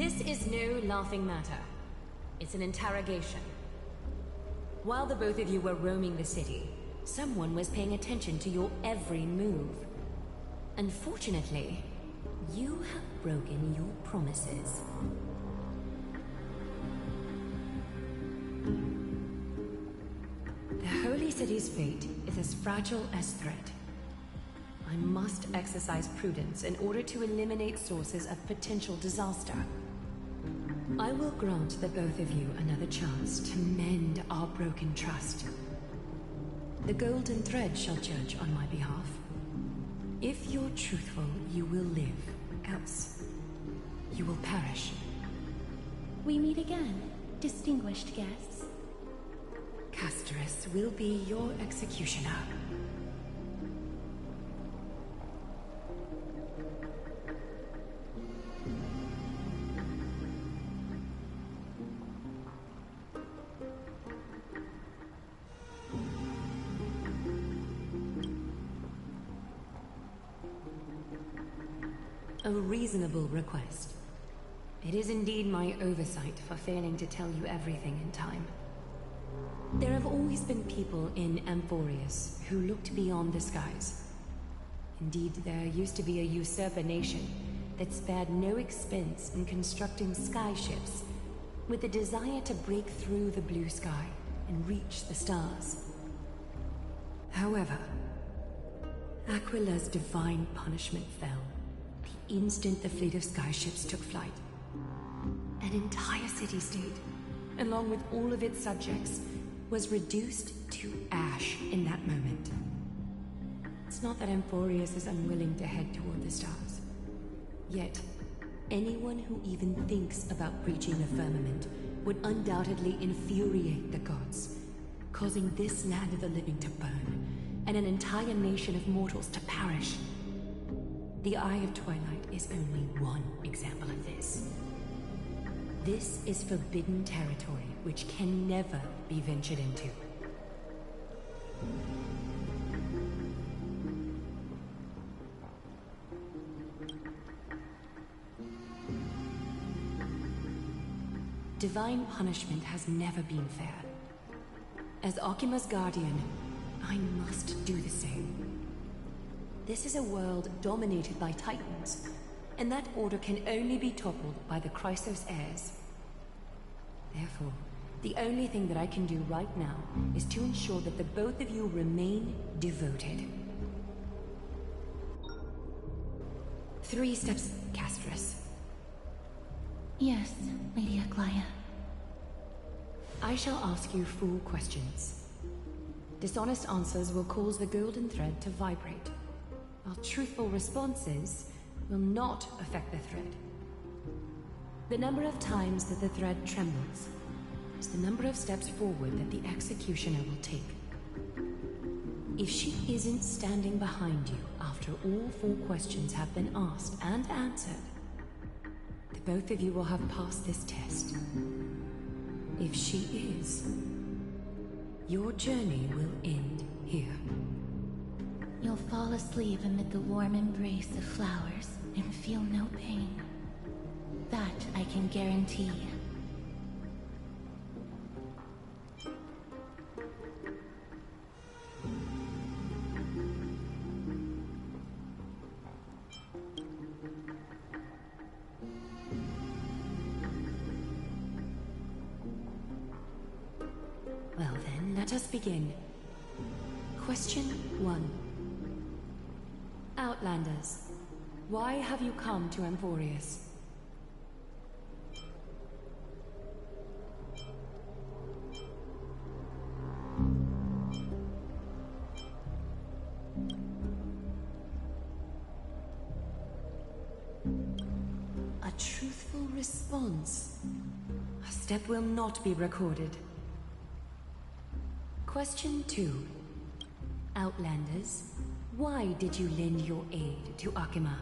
This is no laughing matter. It's an interrogation. While the both of you were roaming the city, someone was paying attention to your every move. Unfortunately, you have broken your promises. The Holy City's fate is as fragile as threat. I must exercise prudence in order to eliminate sources of potential disaster. I will grant the both of you another chance to mend our broken trust. The golden thread shall judge on my behalf. If you're truthful, you will live. Else, you will perish. We meet again, distinguished guests. Castorus will be your executioner. A reasonable request. It is indeed my oversight for failing to tell you everything in time. There have always been people in Amphorius who looked beyond the skies. Indeed, there used to be a usurper nation that spared no expense in constructing skyships with the desire to break through the blue sky and reach the stars. However, Aquila's divine punishment fell the instant the fleet of skyships took flight. An entire city-state, along with all of its subjects, was reduced to ash in that moment. It's not that Amphorius is unwilling to head toward the stars. Yet, anyone who even thinks about breaching the firmament would undoubtedly infuriate the gods, causing this land of the living to burn, and an entire nation of mortals to perish. The Eye of Twilight is only one example of this. This is forbidden territory which can never be ventured into. Divine punishment has never been fair. As Okima's guardian, I must do the same. This is a world dominated by Titans, and that order can only be toppled by the Chrysos heirs. Therefore, the only thing that I can do right now is to ensure that the both of you remain devoted. 3 steps, Castorus. Yes, Lady Aglaia. I shall ask you 4 questions. Dishonest answers will cause the golden thread to vibrate, while truthful responses will not affect the thread. The number of times that the thread trembles is the number of steps forward that the executioner will take. If she isn't standing behind you after all 4 questions have been asked and answered, the both of you will have passed this test. If she is, your journey will end here. You'll fall asleep amid the warm embrace of flowers and feel no pain. That I can guarantee. Well then, let us begin. Question 1. Outlanders, why have you come to Amphorius? A truthful response. A step will not be recorded. Question 2. Outlanders, why did you lend your aid to Akima?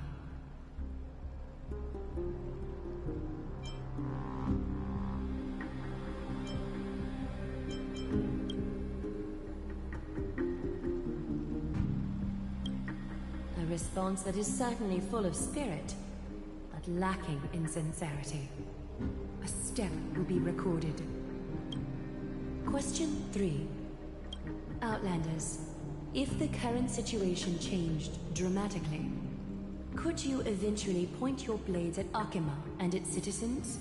A response that is certainly full of spirit, but but lacking in sincerity. A step will be recorded. Question 3. Outlanders, if the current situation changed dramatically, could you eventually point your blades at Akima and its citizens?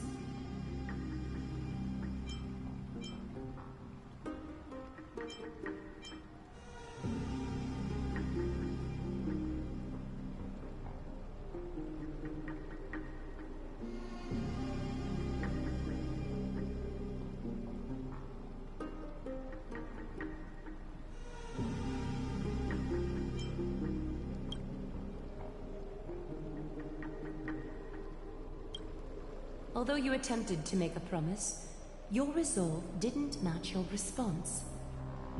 Although you attempted to make a promise, your resolve didn't match your response.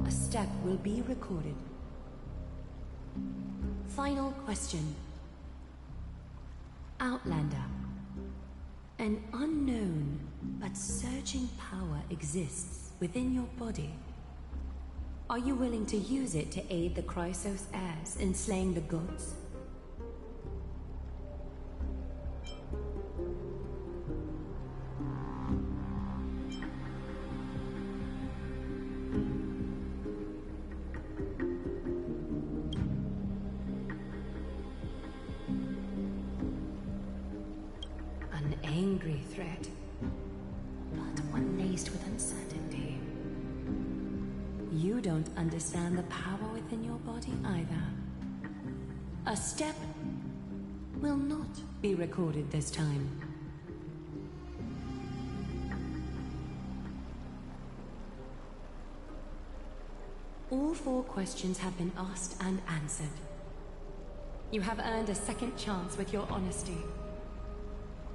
A step will be recorded. Final question. Outlander. An unknown but surging power exists within your body. Are you willing to use it to aid the Chrysos heirs in slaying the gods? Angry threat, but one laced with uncertainty. You don't understand the power within your body either. A step will not be recorded this time. All 4 questions have been asked and answered. You have earned a second chance with your honesty.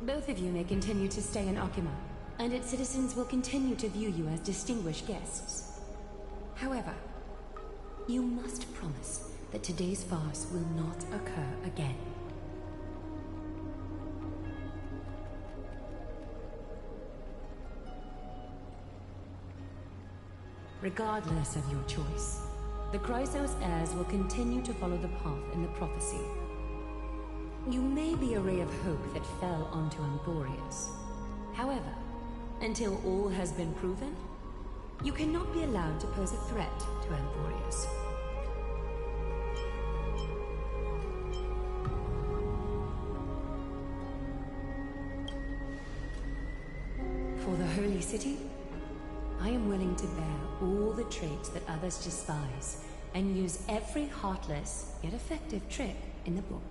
Both of you may continue to stay in Akima, and its citizens will continue to view you as distinguished guests. However, you must promise that today's farce will not occur again. Regardless of your choice, the Chrysos heirs will continue to follow the path in the prophecy. You may be a ray of hope that fell onto Amborius. However, until all has been proven, you cannot be allowed to pose a threat to Amborius. For the Holy City, I am willing to bear all the traits that others despise and use every heartless yet effective trick in the book.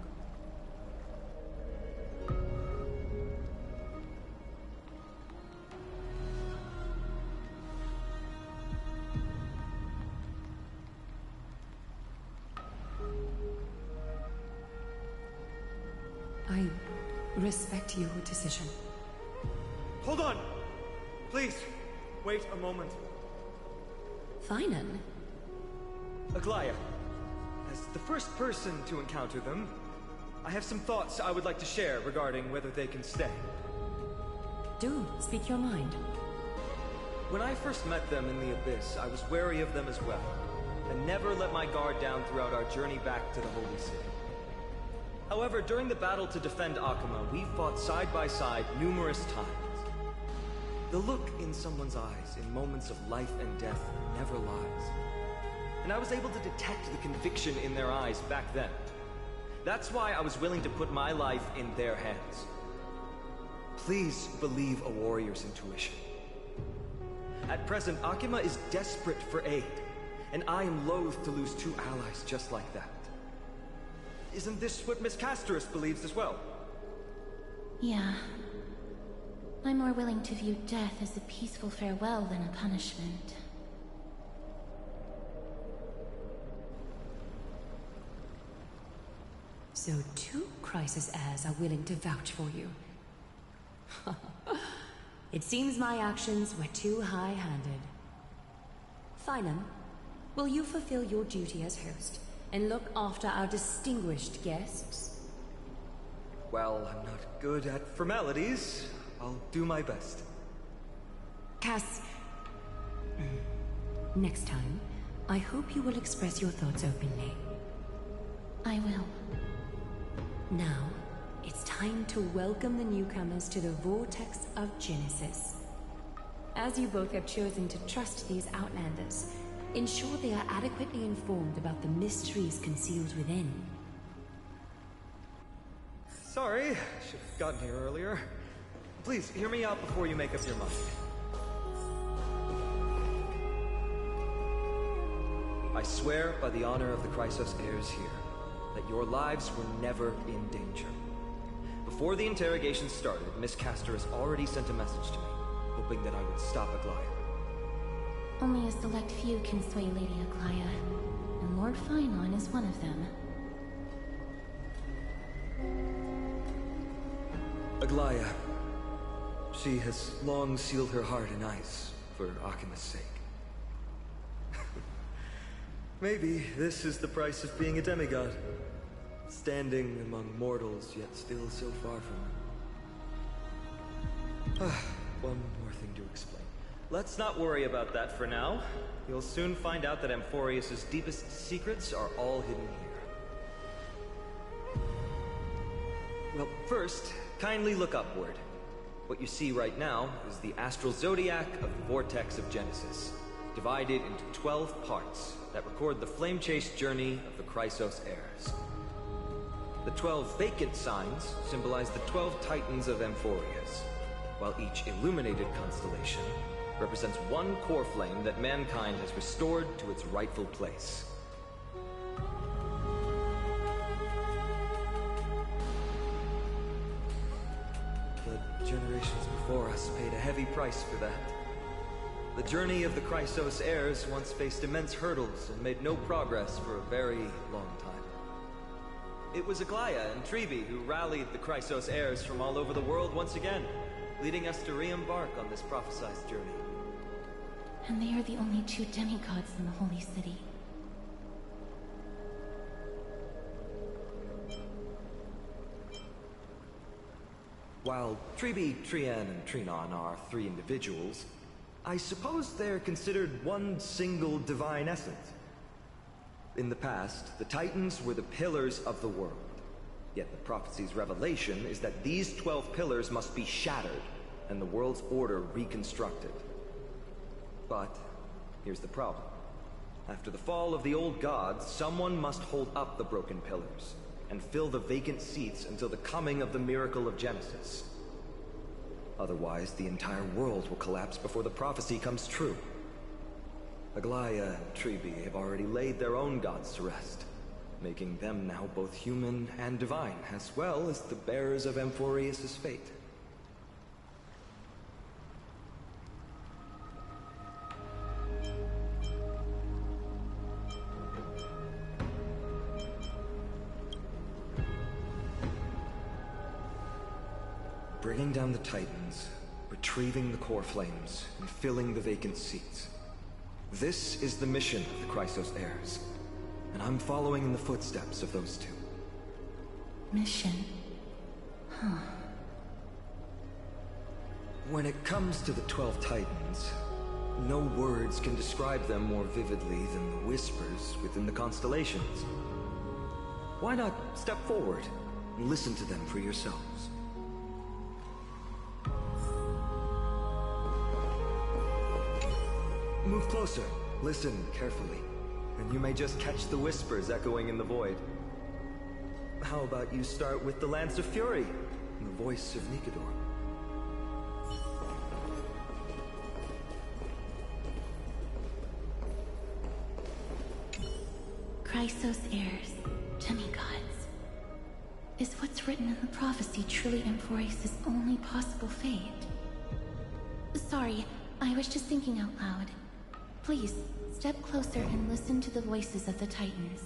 I respect your decision. Hold on! Please, wait a moment. Finan? Aglaya, as the first person to encounter them, I have some thoughts I would like to share regarding whether they can stay. Do speak your mind. When I first met them in the Abyss, I was wary of them as well, and never let my guard down throughout our journey back to the Holy City. However, during the battle to defend Akima, we fought side by side numerous times. The look in someone's eyes in moments of life and death never lies. And I was able to detect the conviction in their eyes back then. That's why I was willing to put my life in their hands. Please believe a warrior's intuition. At present, Akima is desperate for aid, and I am loath to lose 2 allies just like that. Isn't this what Miss Casterus believes as well? Yeah. I'm more willing to view death as a peaceful farewell than a punishment. So 2 Chrysos heirs are willing to vouch for you. It seems my actions were too high-handed. Finan, will you fulfill your duty as host and look after our distinguished guests? Well, I'm not good at formalities. I'll do my best. Cass, next time, I hope you will express your thoughts openly. I will. Now, it's time to welcome the newcomers to the Vortex of Genesis. As you both have chosen to trust these Outlanders, ensure they are adequately informed about the mysteries concealed within. Sorry, should have gotten here earlier. Please, hear me out before you make up your mind. I swear by the honor of the Chrysos heirs here, that your lives were never in danger. Before the interrogation started, Miss Castor has already sent a message to me, hoping that I would stop Aglaya. Only a select few can sway Lady Aglaya, and Lord Phynon is one of them. Aglaya. She has long sealed her heart in ice for Akima's sake. Maybe this is the price of being a demigod. Standing among mortals, yet still so far from them. One more thing to explain. Let's not worry about that for now. You'll soon find out that Amphorius' deepest secrets are all hidden here. Well, first, kindly look upward. What you see right now is the astral zodiac of the Vortex of Genesis, divided into 12 parts that record the flame-chased journey of the Chrysos heirs. The 12 vacant signs symbolize the 12 titans of Amphorius, while each illuminated constellation represents one core flame that mankind has restored to its rightful place. The generations before us paid a heavy price for that. The journey of the Chrysos heirs once faced immense hurdles and made no progress for a very long time. It was Aglaya and Trevi who rallied the Chrysos heirs from all over the world once again, leading us to re-embark on this prophesized journey. And they are the only two demigods in the Holy City. While Trevi, Trian, and Trinon are three individuals, I suppose they're considered one single divine essence. In the past, the Titans were the pillars of the world. Yet the prophecy's revelation is that these 12 pillars must be shattered, and the world's order reconstructed. But here's the problem. After the fall of the old gods, someone must hold up the broken pillars, and fill the vacant seats until the coming of the miracle of Genesis. Otherwise, the entire world will collapse before the prophecy comes true. Aglaya and Trevi have already laid their own gods to rest, making them now both human and divine, as well as the bearers of Amphorius' fate. Bringing down the Titans, retrieving the core flames, and filling the vacant seats. This is the mission of the Chrysos heirs, and I'm following in the footsteps of those two. Mission? Huh. When it comes to the 12 Titans, no words can describe them more vividly than the whispers within the constellations. Why not step forward and listen to them for yourselves? Move closer, listen carefully, and you may just catch the whispers echoing in the void. How about you start with the Lance of Fury, and the voice of Nikador? Chrysos heirs, demigods. Is what's written in the prophecy truly Amphorius' only possible fate? Sorry, I was just thinking out loud. Please, step closer and listen to the voices of the Titans.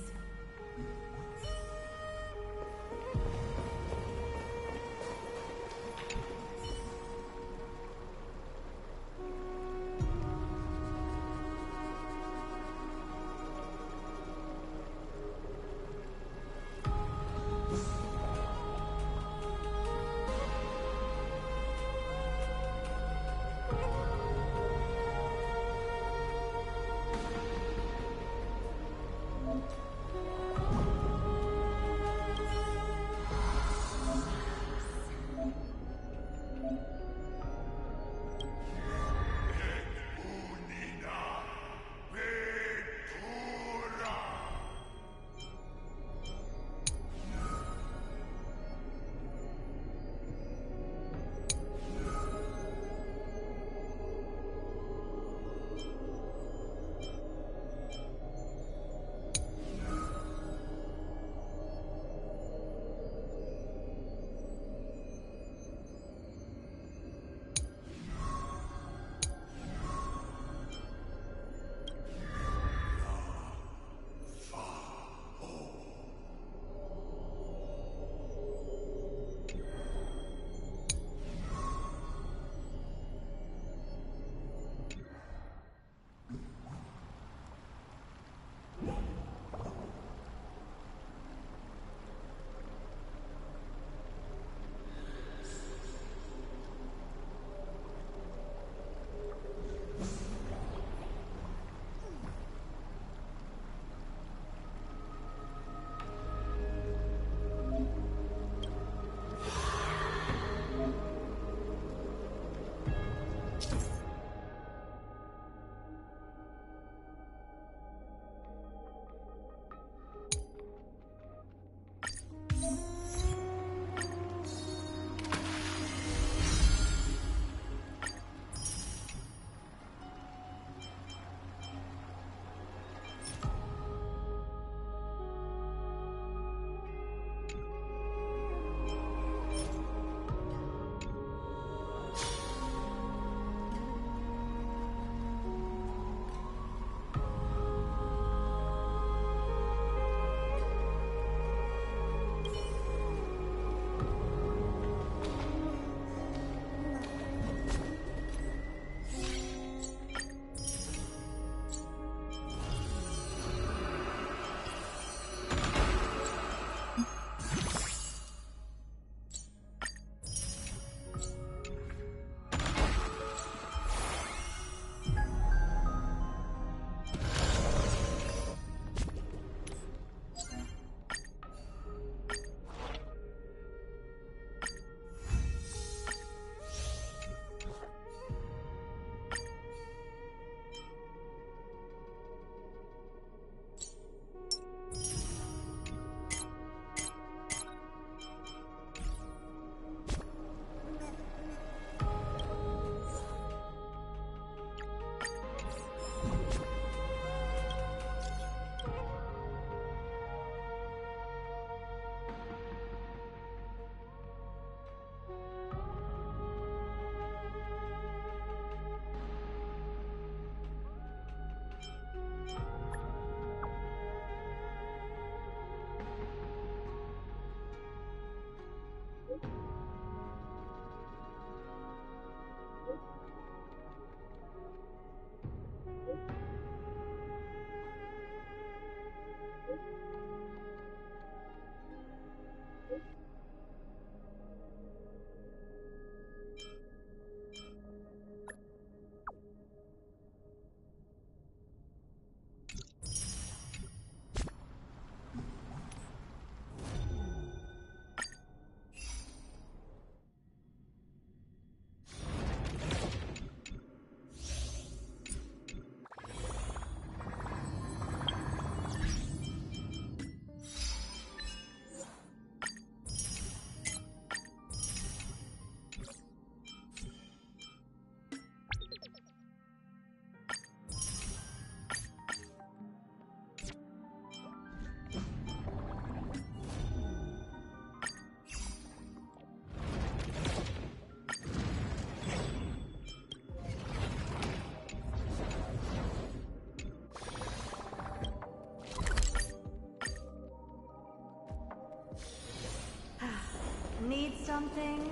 something?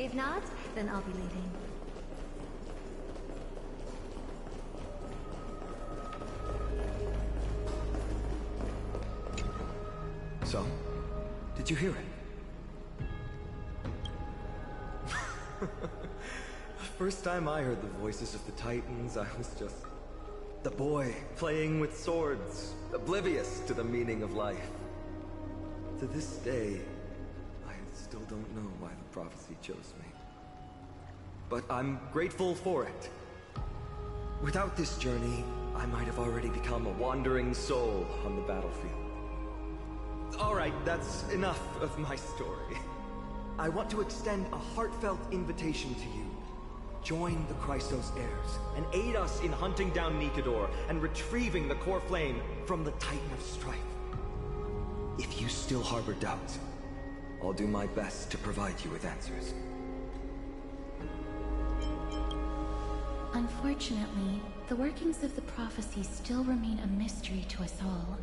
If not, then I'll be leaving. So, did you hear it? The first time I heard the voices of the Titans, I was just the boy playing with swords, oblivious to the meaning of life. To this day, I still don't know why the prophecy chose me. But I'm grateful for it. Without this journey, I might have already become a wandering soul on the battlefield. Alright, that's enough of my story. I want to extend a heartfelt invitation to you. Join the Chrysos heirs, and aid us in hunting down Nikedor and retrieving the core flame from the Titan of Strife. If you still harbor doubts, I'll do my best to provide you with answers. Unfortunately, the workings of the prophecy still remain a mystery to us all.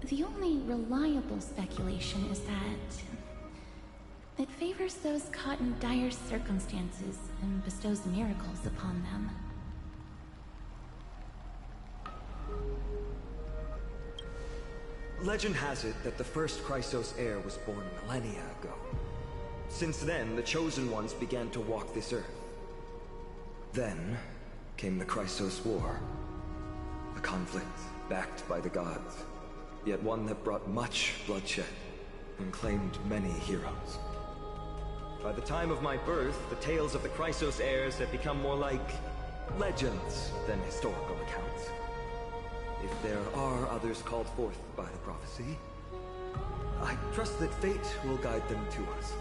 The only reliable speculation is that it favors those caught in dire circumstances and bestows miracles upon them. Legend has it that the first Chrysos heir was born millennia ago. Since then, the Chosen Ones began to walk this earth. Then came the Chrysos War. A conflict backed by the gods, yet one that brought much bloodshed and claimed many heroes. By the time of my birth, the tales of the Chrysos heirs had become more like legends than historical accounts. If there are others called forth by the prophecy, I trust that fate will guide them to us.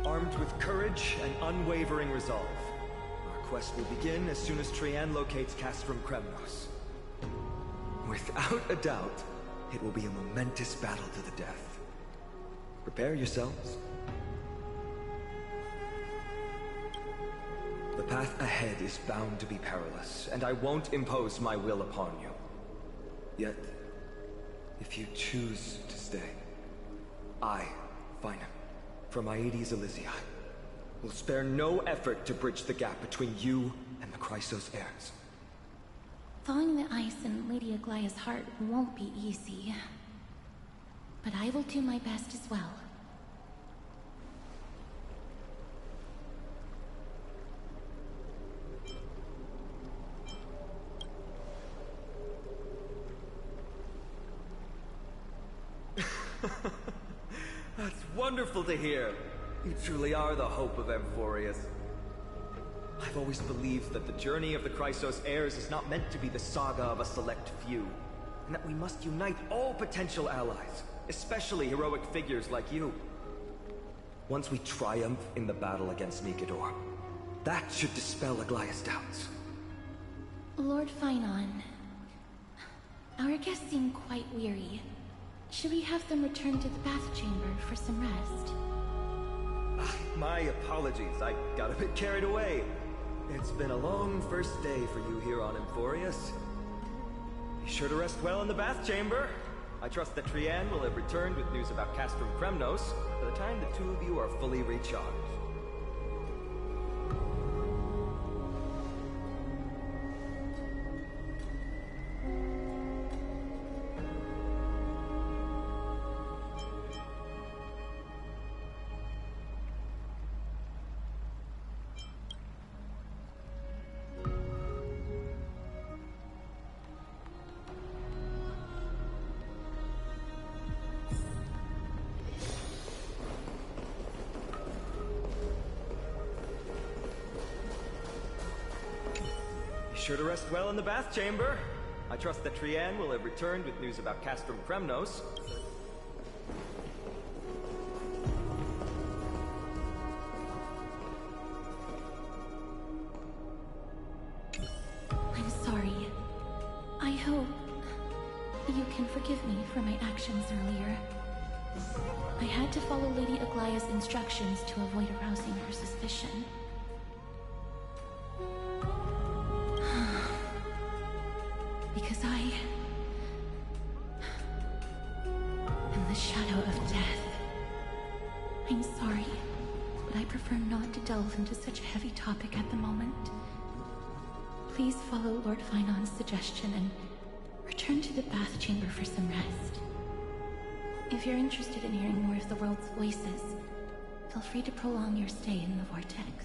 Armed with courage and unwavering resolve, our quest will begin as soon as Trian locates Castrum Kremnos. Without a doubt, it will be a momentous battle to the death. Prepare yourselves. The path ahead is bound to be perilous, and I won't impose my will upon you. Yet, if you choose to stay, I, Finam, from Aedes Elysiae, will spare no effort to bridge the gap between you and the Chrysos heirs. Thawing the ice in Lady Aglaya's heart won't be easy. But I will do my best as well. That's wonderful to hear. You truly are the hope of Amphorius. I've always believed that the journey of the Chrysos heirs is not meant to be the saga of a select few, and that we must unite all potential allies, especially heroic figures like you. Once we triumph in the battle against Nikedor, that should dispel Aglaya's doubts. Lord Finon, our guests seem quite weary. Should we have them return to the bath chamber for some rest? My apologies, I got a bit carried away. It's been a long first day for you here on Amphorius. Be sure to rest well in the bath chamber. I trust that Trian will have returned with news about Castrum Kremnos by the time the two of you are fully recharged. Sure to rest well in the bath chamber. I trust that Trian will have returned with news about Castrum Kremnos. I'm sorry. I hope you can forgive me for my actions earlier. I had to follow Lady Aglaya's instructions to avoid arousing her suspicion. Because I am I'm sorry, but I prefer not to delve into such a heavy topic at the moment. Please follow Lord Finon's suggestion and return to the bath chamber for some rest. If you're interested in hearing more of the world's voices, feel free to prolong your stay in the vortex.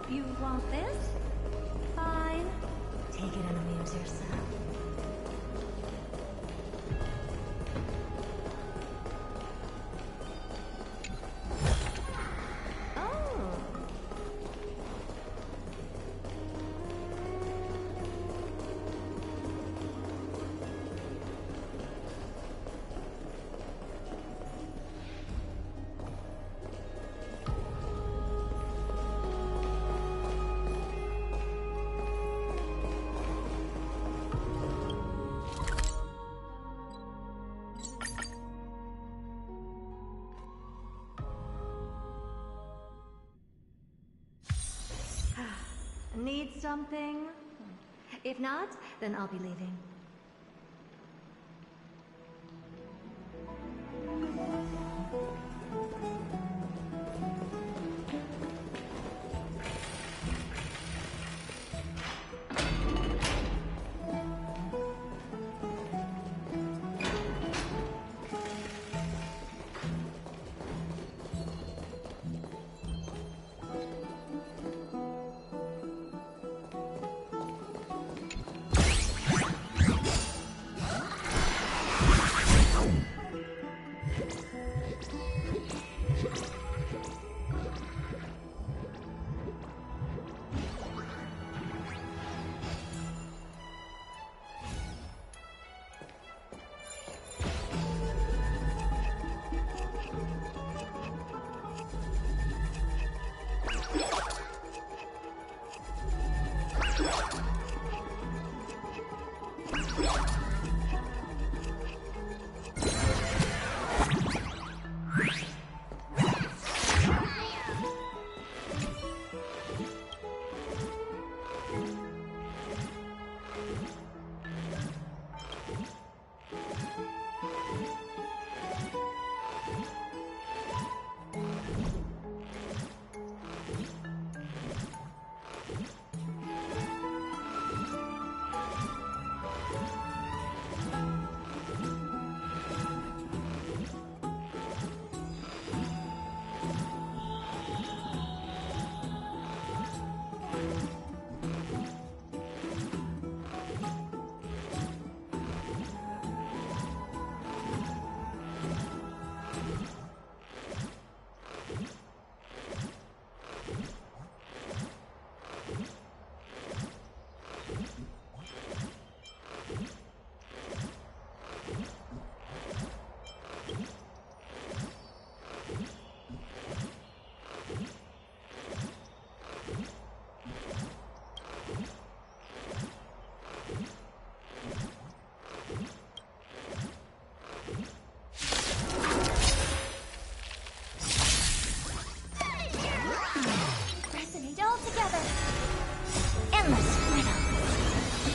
You want this? Fine. Take it and amuse yourself. Oh. Need something? If not, then I'll be leaving.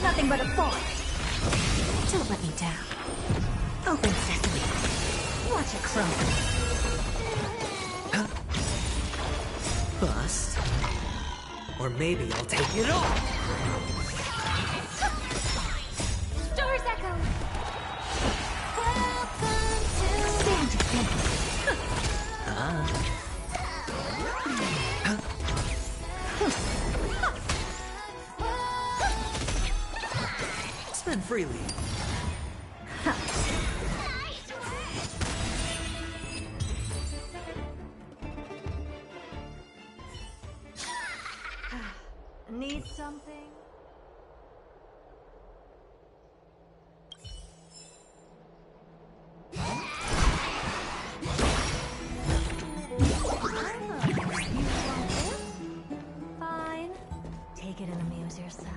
Nothing but a force. Don't let me down. Open sesame. Watch it croak. Bust. Or maybe I'll take it all. Stars echo. Welcome to Santa. Spend freely. Need something? Fine. Take it and amuse yourself.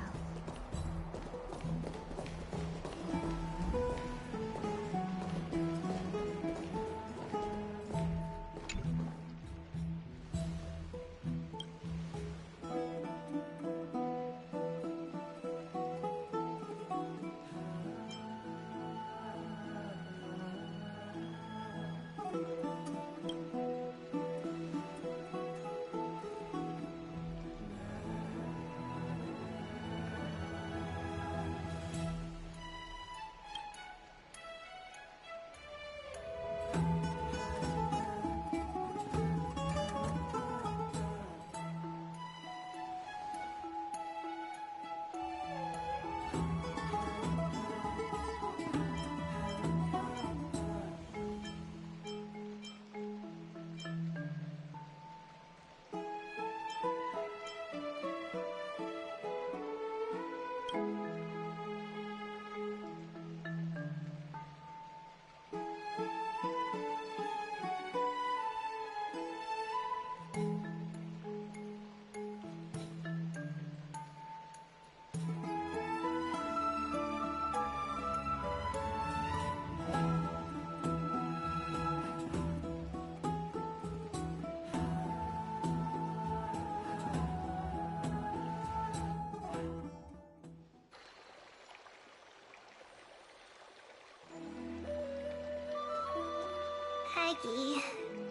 Aggie,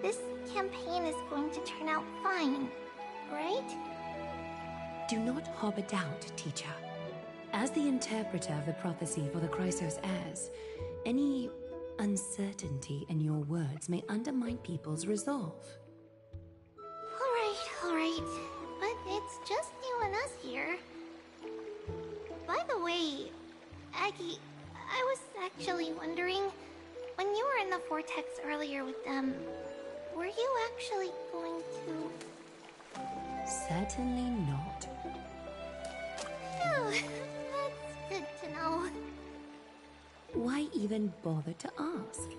this campaign is going to turn out fine, right? Do not harbor doubt, teacher. As the interpreter of the prophecy for the Chrysos heirs, any uncertainty in your words may undermine people's resolve. Alright. But it's just you and us here. By the way, Aggie, I was actually wondering, when you were in the vortex earlier with them, were you actually going to... Certainly not. Phew, that's good to know. Why even bother to ask?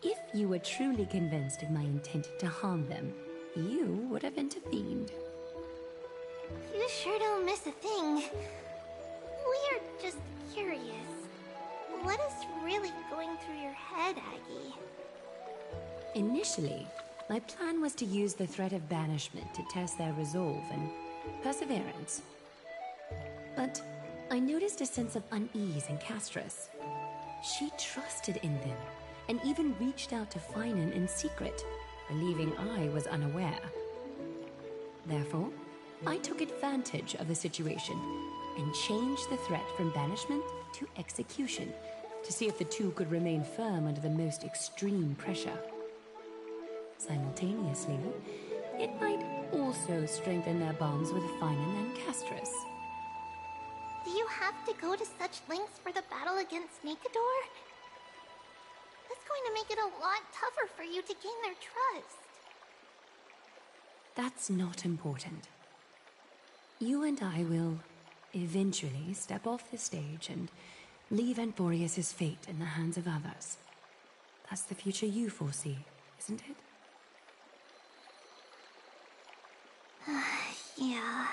If you were truly convinced of my intent to harm them, you would have intervened. You sure don't miss a thing. We are just curious. What is really going through your head, Aggie? Initially, my plan was to use the threat of banishment to test their resolve and perseverance. But I noticed a sense of unease in Castris. She trusted in them, and even reached out to Finan in secret, believing I was unaware. Therefore, I took advantage of the situation and changed the threat from banishment to execution to see if the two could remain firm under the most extreme pressure. Simultaneously, it might also strengthen their bonds with Finan and Castris. Do you have to go to such lengths for the battle against Nakador? That's going to make it a lot tougher for you to gain their trust. That's not important. You and I will eventually step off the stage and leave Anthorius' fate in the hands of others. That's the future you foresee, isn't it? Yeah.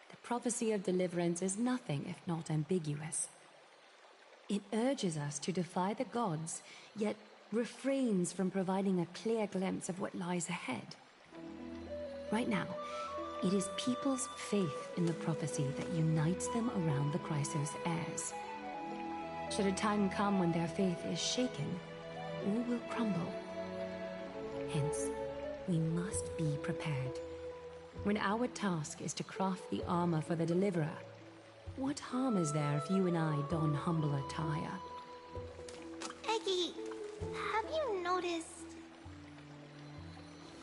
The prophecy of deliverance is nothing if not ambiguous. It urges us to defy the gods, yet refrains from providing a clear glimpse of what lies ahead. Right now, it is people's faith in the prophecy that unites them around the Chrysos heirs. Should a time come when their faith is shaken, all will crumble. Hence, we must be prepared. When our task is to craft the armor for the Deliverer, what harm is there if you and I don humble attire? Eggie, have you noticed...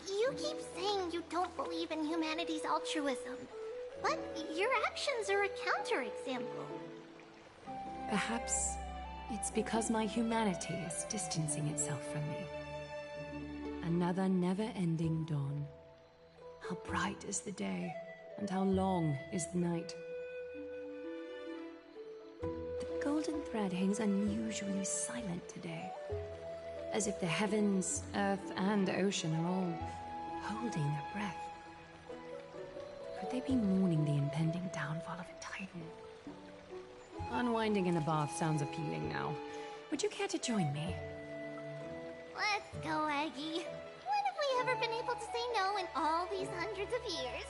You You keep saying you don't believe in humanity's altruism, but your actions are a counterexample. Perhaps it's because my humanity is distancing itself from me. Another never-ending dawn. How bright is the day, and how long is the night. The golden thread hangs unusually silent today, as if the heavens, earth, and ocean are all holding their breath. Could they be mourning the impending downfall of a titan? Unwinding in a bath sounds appealing now. Would you care to join me? Let's go, Aggie. When have we ever been able to say no in all these hundreds of years?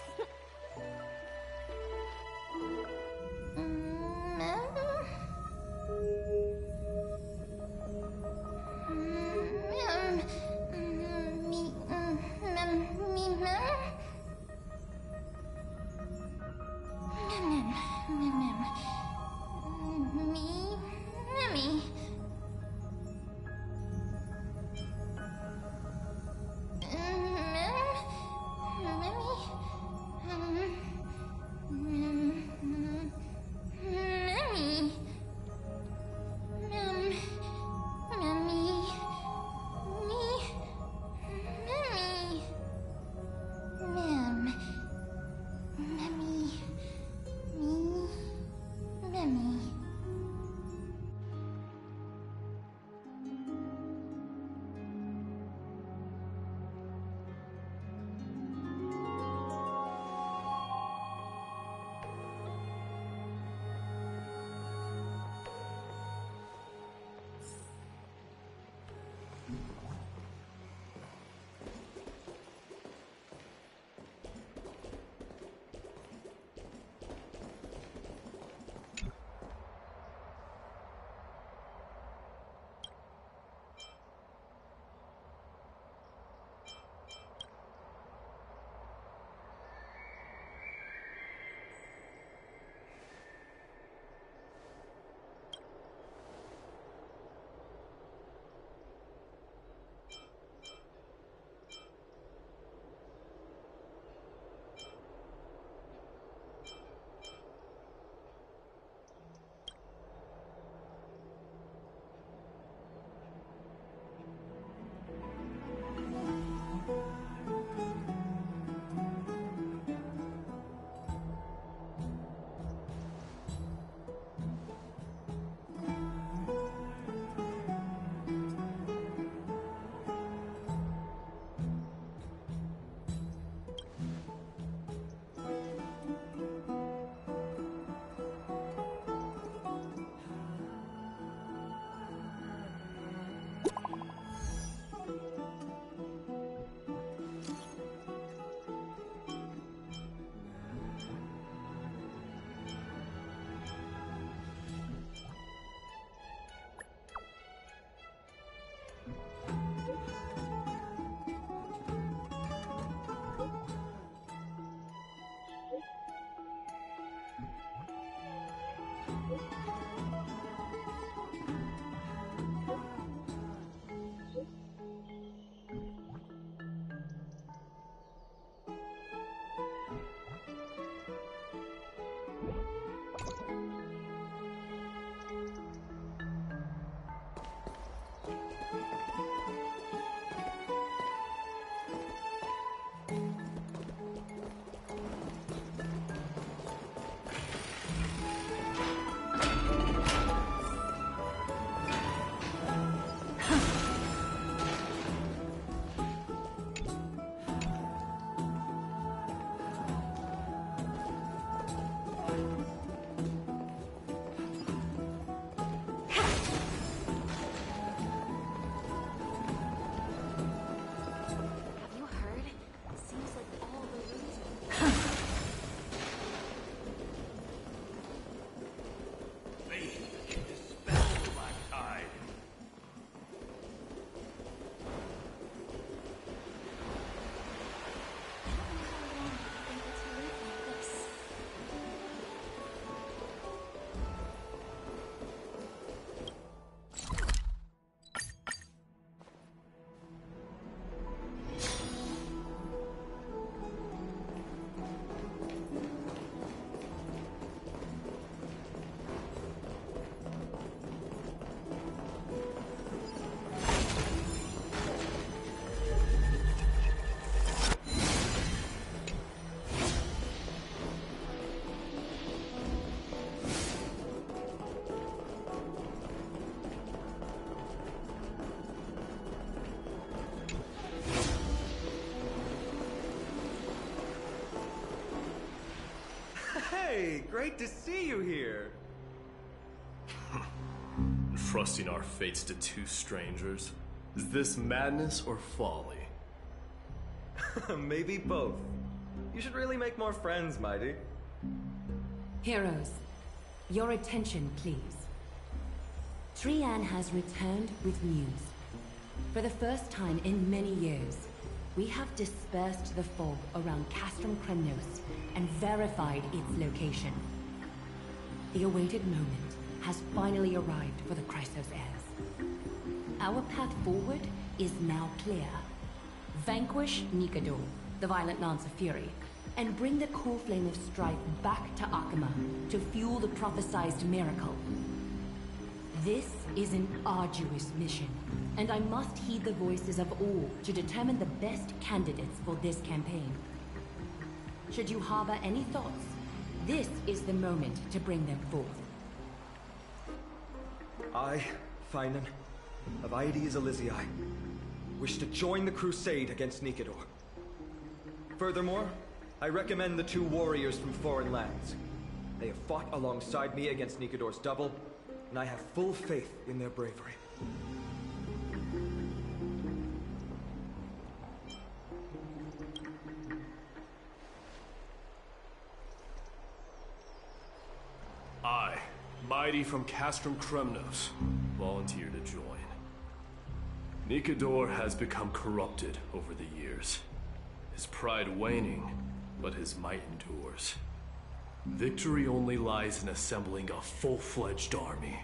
Hey, great to see you here. Trusting our fates to two strangers? Is this madness or folly? Maybe both. You should really make more friends, Mighty. Heroes, your attention, please. Trian has returned with news. For the first time in many years, we have dispersed the fog around Castrum Kremnos and verified its location. The awaited moment has finally arrived for the Chrysos heirs. Our path forward is now clear. Vanquish Nikador, the Violent Lance of Fury, and bring the core flame of strife back to Akama to fuel the prophesized miracle. This is an arduous mission, and I must heed the voices of all to determine the best candidates for this campaign. Should you harbor any thoughts, this is the moment to bring them forth. I, Finan, of Aedes Elysiae, wish to join the crusade against Nikador. Furthermore, I recommend the two warriors from foreign lands. They have fought alongside me against Nikador's double, and I have full faith in their bravery. I, Mighty from Castrum Kremnos, volunteer to join. Nikador has become corrupted over the years. His pride waning, but his might endures. Victory only lies in assembling a full-fledged army.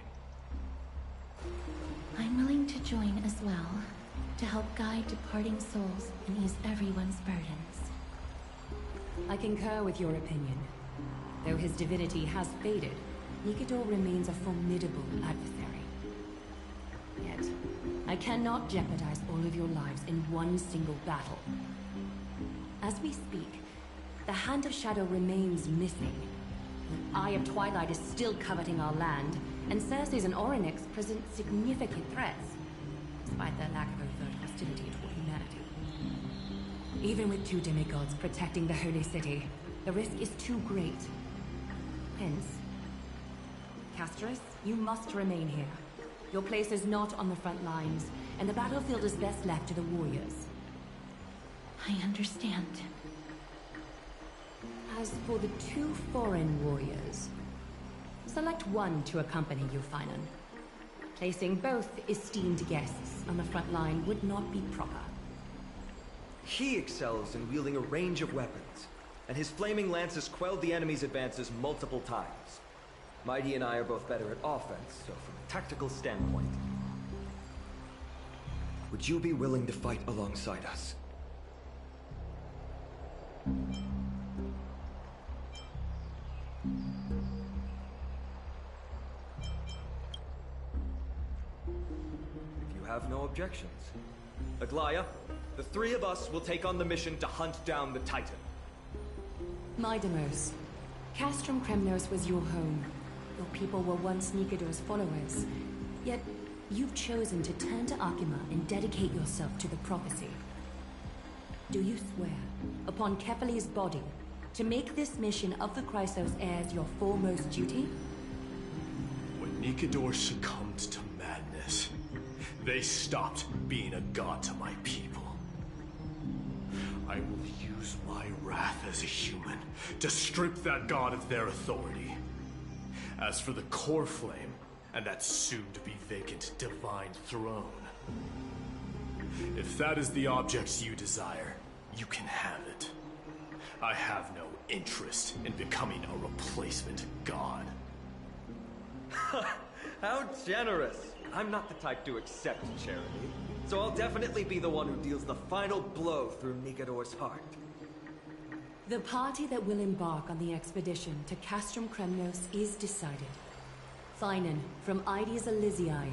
I'm willing to join as well, to help guide departing souls and ease everyone's burdens. I concur with your opinion. Though his divinity has faded, Nikador remains a formidable adversary. Yet, I cannot jeopardize all of your lives in one single battle. As we speak, the Hand of Shadow remains missing. The Eye of Twilight is still coveting our land, and Circes and Orynyx present significant threats, despite their lack of overt hostility toward humanity. Even with two demigods protecting the Holy City, the risk is too great. Hence, Castris, you must remain here. Your place is not on the front lines, and the battlefield is best left to the warriors. I understand. As for the two foreign warriors, select one to accompany you, Finan. Placing both esteemed guests on the front line would not be proper. He excels in wielding a range of weapons, and his flaming lances quelled the enemy's advances multiple times. Mighty and I are both better at offense, so from a tactical standpoint, would you be willing to fight alongside us? If you have no objections. Aglaya, the three of us will take on the mission to hunt down the Titan. Midamos, Castrum Kremnos was your home. Your people were once Nikador's followers. Yet, you've chosen to turn to Akima and dedicate yourself to the prophecy. Do you swear, upon Kefali's body, to make this mission of the Chrysos heirs your foremost duty? When Nikador succumbed to madness, they stopped being a god to my people. I will use my wrath as a human to strip that god of their authority. As for the core flame, and that soon-to-be vacant divine throne, if that is the object you desire, you can have it. I have no interest in becoming a replacement god. How generous! I'm not the type to accept charity, so I'll definitely be the one who deals the final blow through Nikador's heart. The party that will embark on the expedition to Castrum Kremnos is decided. Finan from Aedes Elysiae,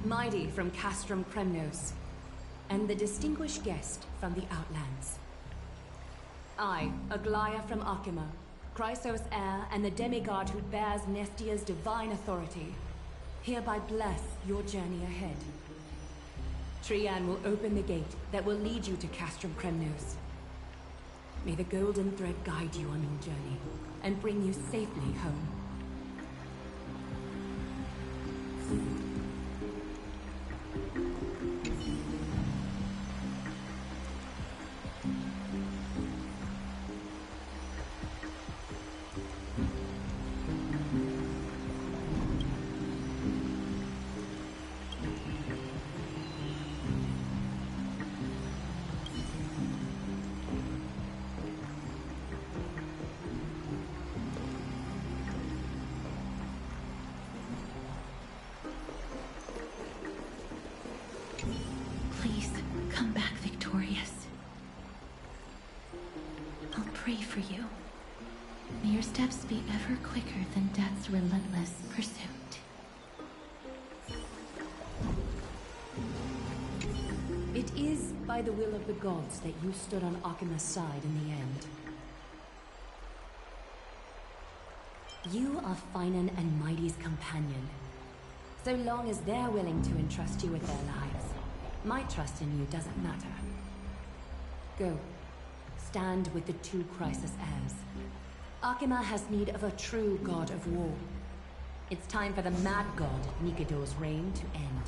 Mighty from Castrum Kremnos, and the distinguished guest from the Outlands. I, Aglaya from Akima, Chrysos heir and the demigod who bears Nestia's divine authority, hereby bless your journey ahead. Trian will open the gate that will lead you to Castrum Kremnos. May the golden thread guide you on your journey, and bring you safely home. Please, come back victorious. I'll pray for you. May your steps be ever quicker than death's relentless pursuit. It is by the will of the gods that you stood on Akima's side in the end. You are Finan and Mighty's companion. So long as they're willing to entrust you with their lives, my trust in you doesn't matter. Go. Stand with the two Crisis heirs. Akima has need of a true god of war. It's time for the mad god Nikidor's reign to end.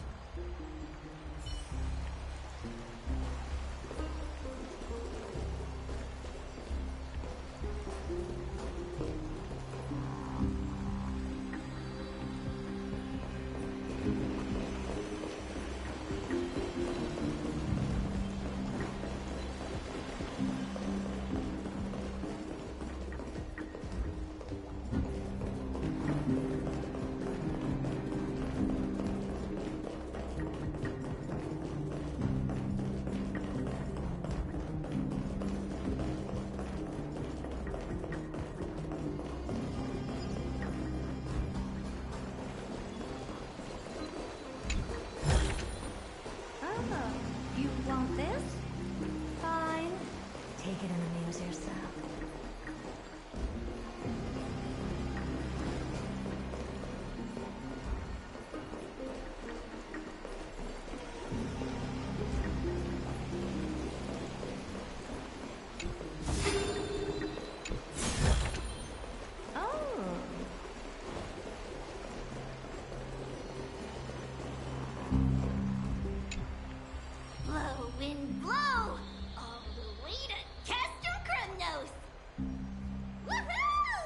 You want this? Fine. Take it and amuse yourself. Blow, wind, blow! All the way to Castor Krumnos! Woohoo!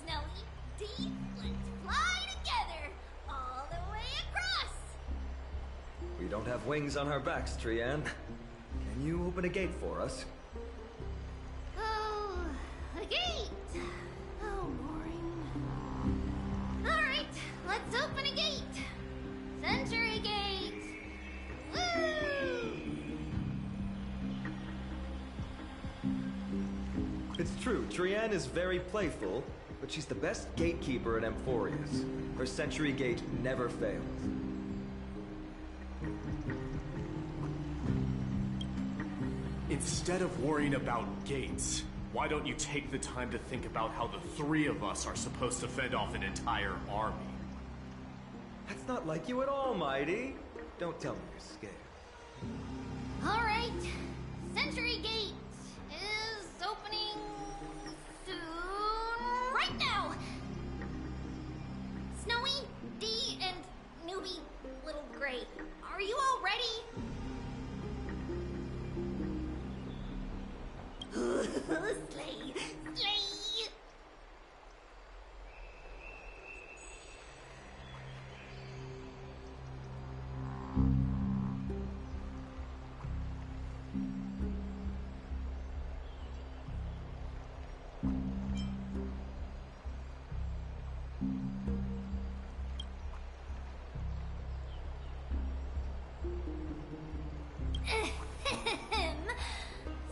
Snowy, deep, let's fly together! All the way across! We don't have wings on our backs, Trian. Can you open a gate for us? Oh, a gate! Oh, boring. Alright, let's open a gate! Century Gate! Woo! It's true, Trian is very playful, but she's the best gatekeeper at Amphorius. Her Century Gate never fails. Instead of worrying about gates, why don't you take the time to think about how the three of us are supposed to fend off an entire army? That's not like you at all, Mighty. Don't tell me you're scared. Alright, Century Gate is opening soon. Right now! Snowy, Dee, and newbie Little Gray, are you all ready? Slay! Slay!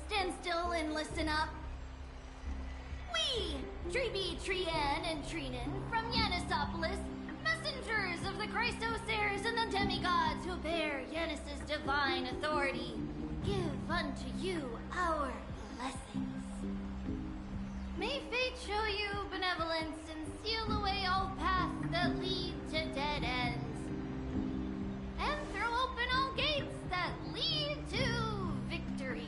Stand still and listen up. We, Treeby, Trian, and Trinan from Yanisopolis, messengers of the Christos-heirs and the demigods who bear Yanis's divine authority, give unto you our blessings. May fate show you benevolence and seal away all paths that lead to dead ends, and throw open all gates that lead to victory.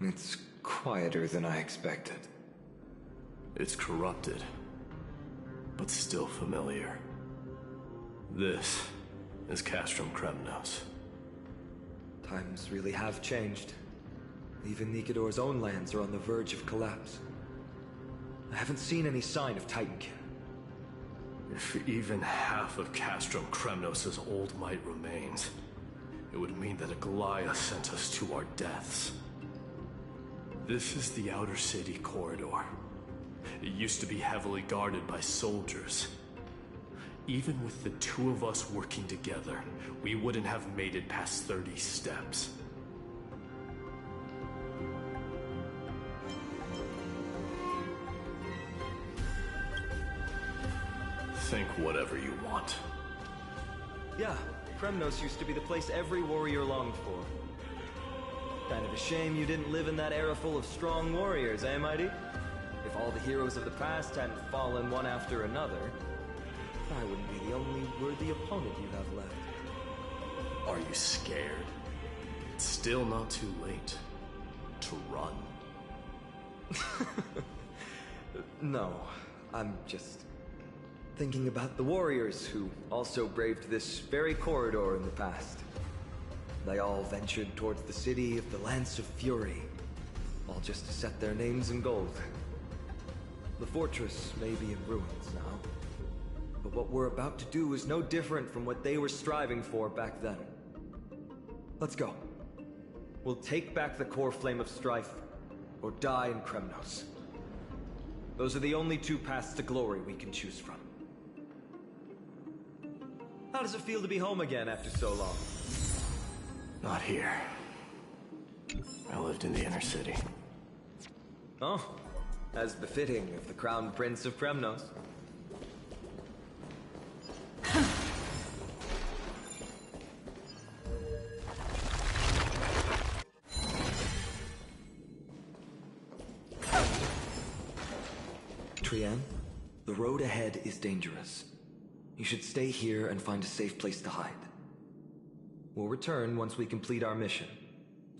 It's quieter than I expected. It's corrupted, but still familiar. This is Castrum Kremnos. Times really have changed. Even Nikador's own lands are on the verge of collapse. I haven't seen any sign of Titankin. If even half of Castrum Kremnos' old might remains, it would mean that Aglaya sent us to our deaths. This is the Outer City corridor. It used to be heavily guarded by soldiers. Even with the two of us working together, we wouldn't have made it past 30 steps. Think whatever you want. Yeah, Kremnos used to be the place every warrior longed for. Kind of a shame you didn't live in that era full of strong warriors, eh, Mighty? If all the heroes of the past hadn't fallen one after another, I wouldn't be the only worthy opponent you have left. Are you scared? It's still not too late to run. No, I'm just thinking about the warriors who also braved this very corridor in the past. They all ventured towards the city of the Lance of Fury, all just to set their names in gold. The fortress may be in ruins now, but what we're about to do is no different from what they were striving for back then. Let's go. We'll take back the core flame of strife, or die in Kremnos. Those are the only two paths to glory we can choose from. How does it feel to be home again after so long? Not here. I lived in the inner city. Oh, as befitting of the Crown Prince of Kremnos. Trienne, the road ahead is dangerous. You should stay here and find a safe place to hide. We'll return once we complete our mission.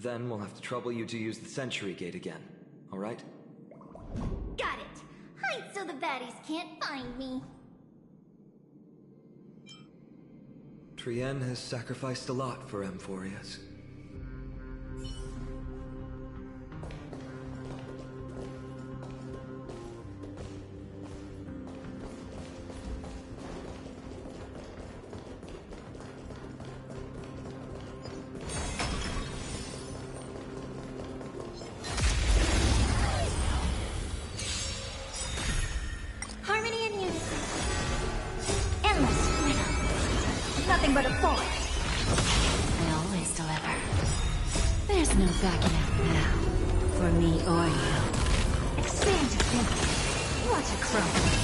Then we'll have to trouble you to use the Sentry Gate again, alright? Got it! Hide so the baddies can't find me. Trienne has sacrificed a lot for Emphorius. Harmony and unity. Endless freedom. Nothing but a force. I always deliver. There's no backing out now, for me or you. Expand your thinking. What a crumble.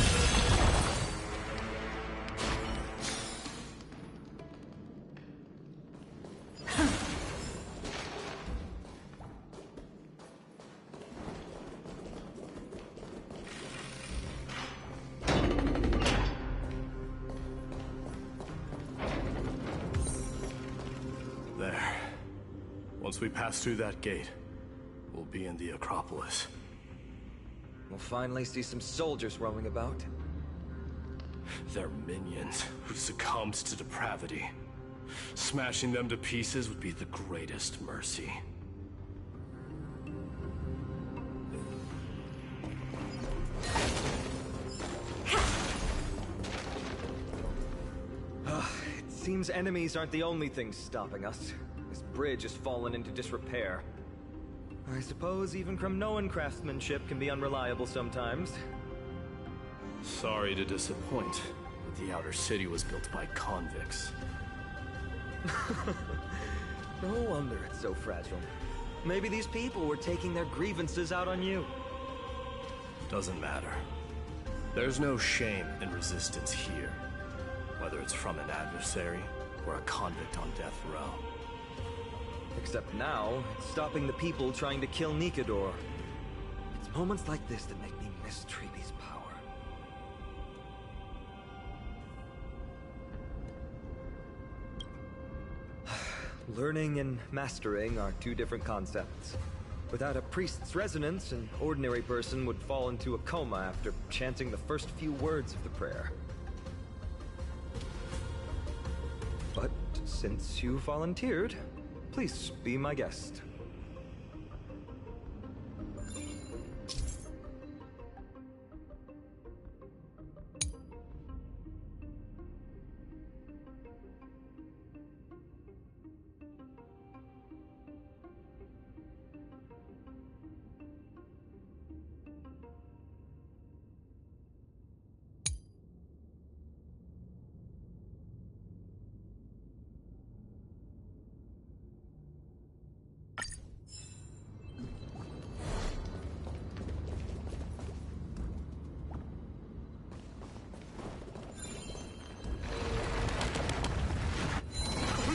There. Once we pass through that gate, we'll be in the Acropolis. We'll finally see some soldiers roaming about. They're minions who succumbed to depravity. Smashing them to pieces would be the greatest mercy. It seems enemies aren't the only things stopping us. This bridge has fallen into disrepair. I suppose even Kremnoan craftsmanship can be unreliable sometimes. Sorry to disappoint, but the outer city was built by convicts. No wonder it's so fragile. Maybe these people were taking their grievances out on you. Doesn't matter. There's no shame in resistance here, whether it's from an adversary or a convict on death row. Except now, it's stopping the people trying to kill Nikador. It's moments like this that make me miss Treeby's power. Learning and mastering are two different concepts. Without a priest's resonance, an ordinary person would fall into a coma after chanting the first few words of the prayer. But since you volunteered, please be my guest.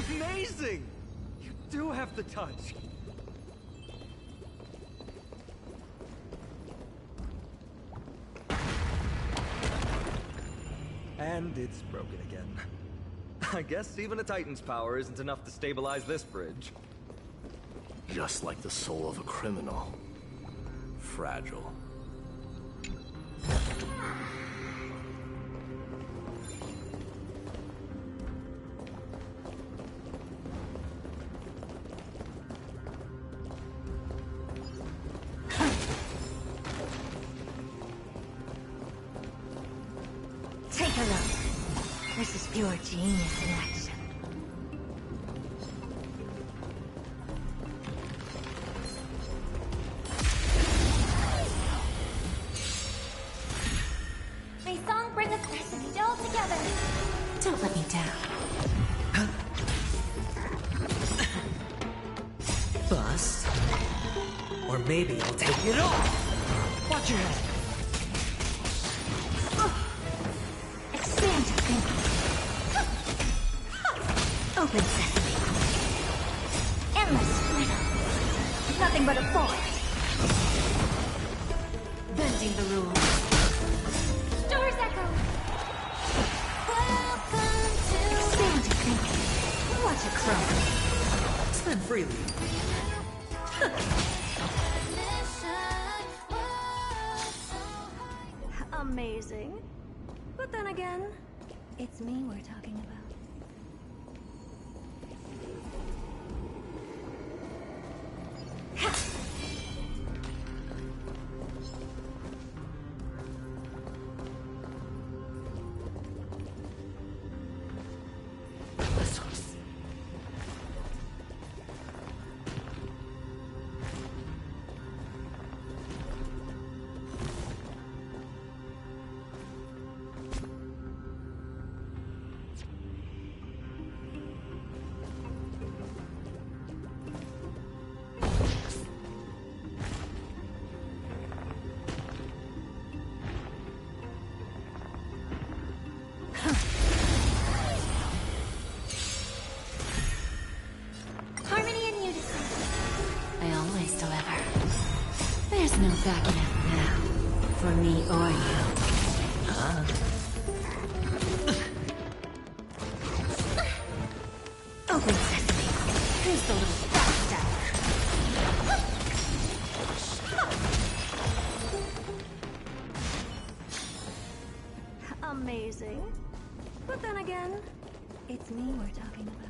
Amazing! You do have the touch. And it's broken again. I guess even a Titan's power isn't enough to stabilize this bridge. Just like the soul of a criminal. Fragile. Take a look. This is pure genius in action. May song bring us destiny all together. Don't let me down. Bust. Or maybe I'll take it off. Watch your head. Expand your thinking. Open sesame. Endless freedom. Nothing but a forest. Bending the rules. Stars echo. Welcome to Expand your thinking. Watch it grow. Spend freely. Amazing. But then again, it's me we're talking about. harmony and unison. I always deliver. There's no backing out now. For me or you. Open sesame. Who's the little backstabber? Amazing. But then again, it's me we're talking about.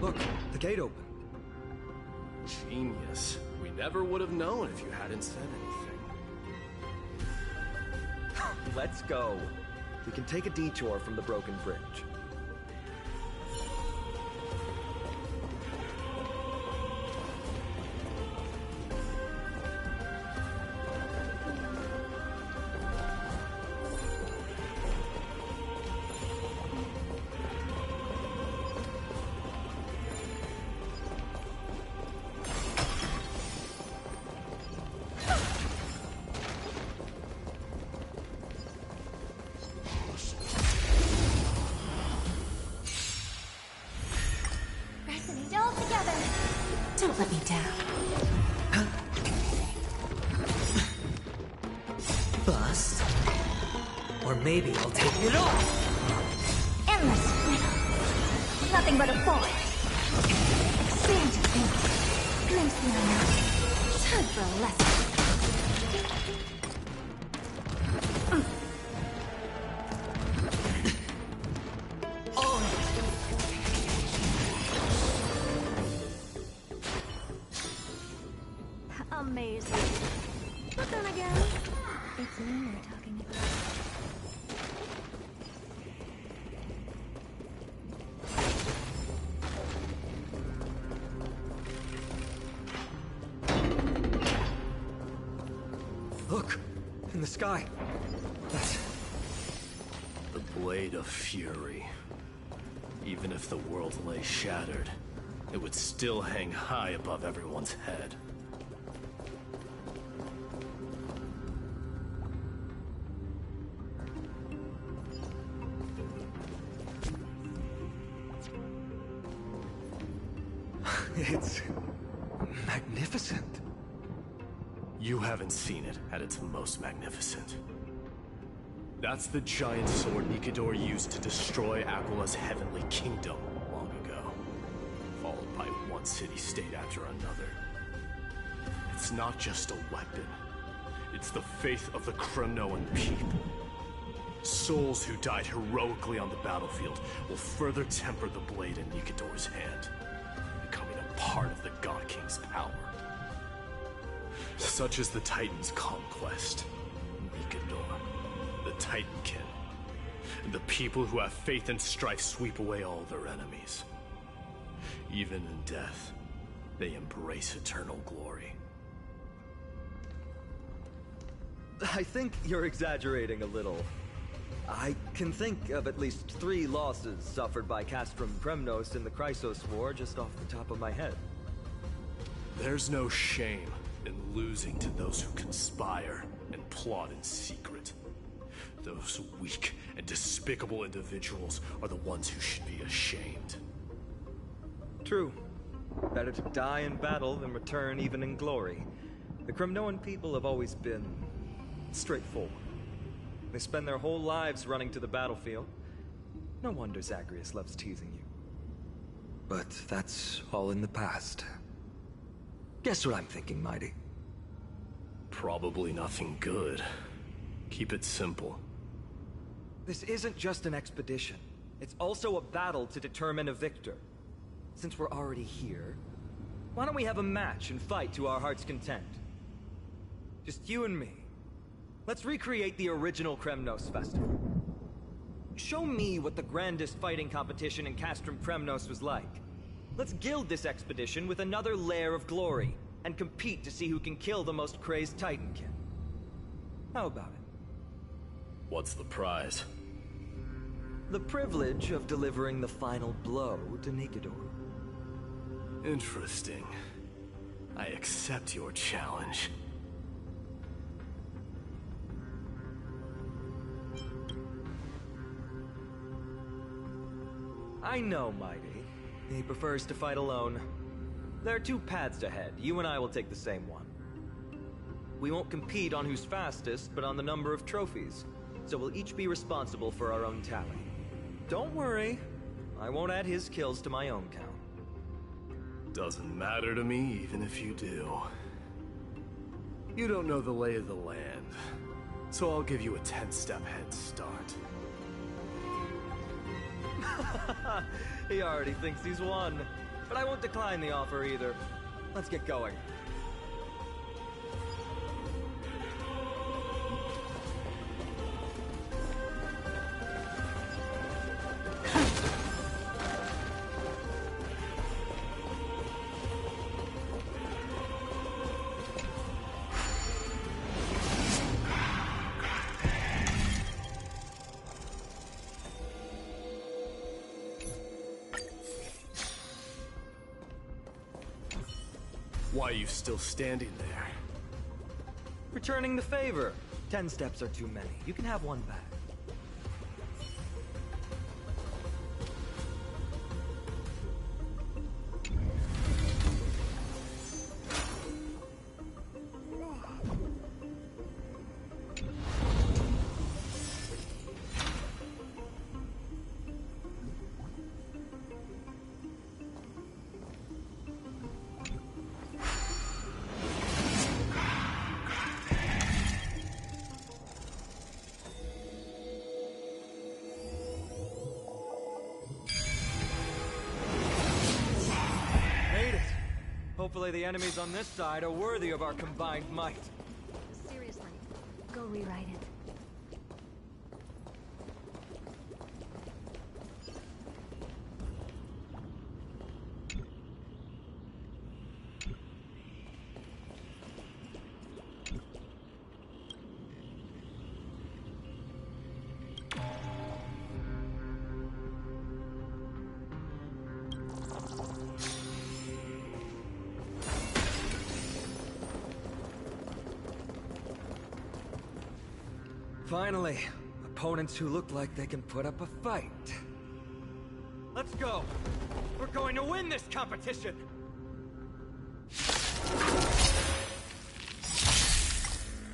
Look, the gate open. Genius. We never would have known if you hadn't said anything. Let's go. We can take a detour from the broken bridge. Don't let me down. Bust. Or maybe I'll take it off. Endless freedom. Nothing but a void. Expand your thinking. Glimpse the unknown. Time for a lesson. Amazing. But then again, it's me they're talking about. Look! In the sky! That's... The Blade of Fury. Even if the world lay shattered, it would still hang high above everyone's head. It's... magnificent. You haven't seen it at its most magnificent. That's the giant sword Nikador used to destroy Aquila's heavenly kingdom long ago, followed by one city-state after another. It's not just a weapon. It's the faith of the Kremnoan people. Souls who died heroically on the battlefield will further temper the blade in Nikador's hand, becoming a part of the God King's power. Such is the Titan's conquest. Nikador, the Titankin, and the people who have faith in strife sweep away all their enemies. Even in death, they embrace eternal glory. I think you're exaggerating a little. I can think of at least 3 losses suffered by Castrum Kremnos in the Chrysos War just off the top of my head. There's no shame in losing to those who conspire and plot in secret. Those weak and despicable individuals are the ones who should be ashamed. True. Better to die in battle than return even in glory. The Kremnoan people have always been straightforward. They spend their whole lives running to the battlefield. No wonder Zagreus loves teasing you. But that's all in the past. Guess what I'm thinking, Mighty? Probably nothing good. Keep it simple. This isn't just an expedition. It's also a battle to determine a victor. Since we're already here, why don't we have a match and fight to our heart's content? Just you and me. Let's recreate the original Kremnos festival. Show me what the grandest fighting competition in Castrum Kremnos was like. Let's gild this expedition with another layer of glory, and compete to see who can kill the most crazed Titankin. How about it? What's the prize? The privilege of delivering the final blow to Nikador. Interesting. I accept your challenge. I know, Mighty. He prefers to fight alone. There are 2 paths ahead. You and I will take the same one. We won't compete on who's fastest, but on the number of trophies. So we'll each be responsible for our own tally. Don't worry. I won't add his kills to my own count. Doesn't matter to me, even if you do. You don't know the lay of the land, so I'll give you a 10-step head start. He already thinks he's won. But I won't decline the offer either. Let's get going. Why are you still standing there? Returning the favor. 10 steps are too many. You can have one back. Hopefully the enemies on this side are worthy of our combined might. Seriously, go rewrite it. Finally, opponents who look like they can put up a fight. Let's go! We're going to win this competition!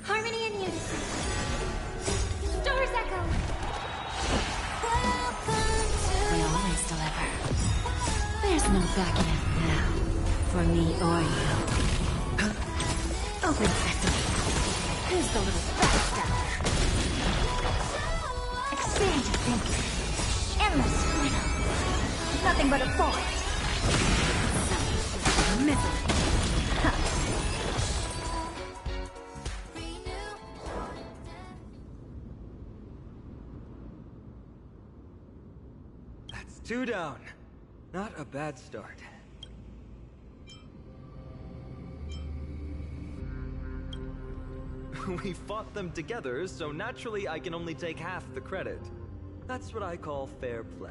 Harmony and unity. Stars echo. We always deliver. There's no backing out now, for me or you. Open sesame. Who's the little backstabber? Expand your thinking. Endless freedom. Nothing but a force. Misery. That's 2 down. Not a bad start. We fought them together, so naturally I can only take half the credit. That's what I call fair play.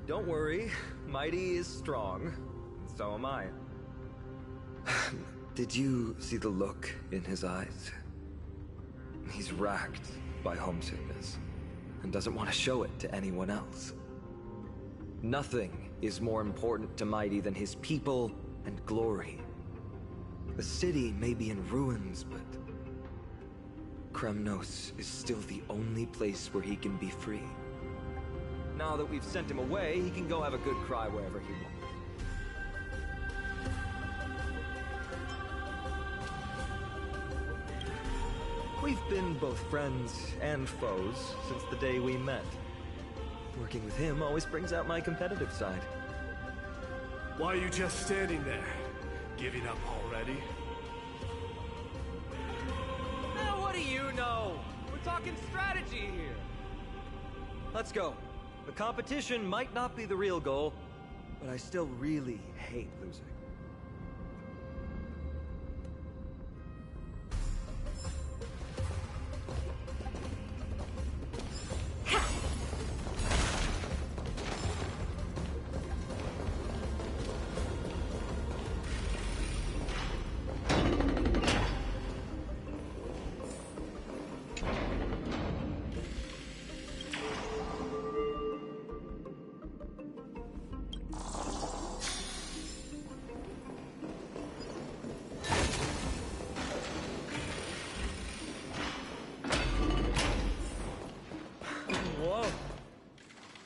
Don't worry, Mighty is strong, and so am I. Did you see the look in his eyes? He's racked by homesickness, and doesn't want to show it to anyone else. Nothing is more important to Mighty than his people and glory. The city may be in ruins, but Kremnos is still the only place where he can be free. Now that we've sent him away, he can go have a good cry wherever he wants. We've been both friends and foes since the day we met. Working with him always brings out my competitive side. Why are you just standing there? Giving up already? Now what do you know? We're talking strategy here. Let's go. The competition might not be the real goal, but I still really hate losing.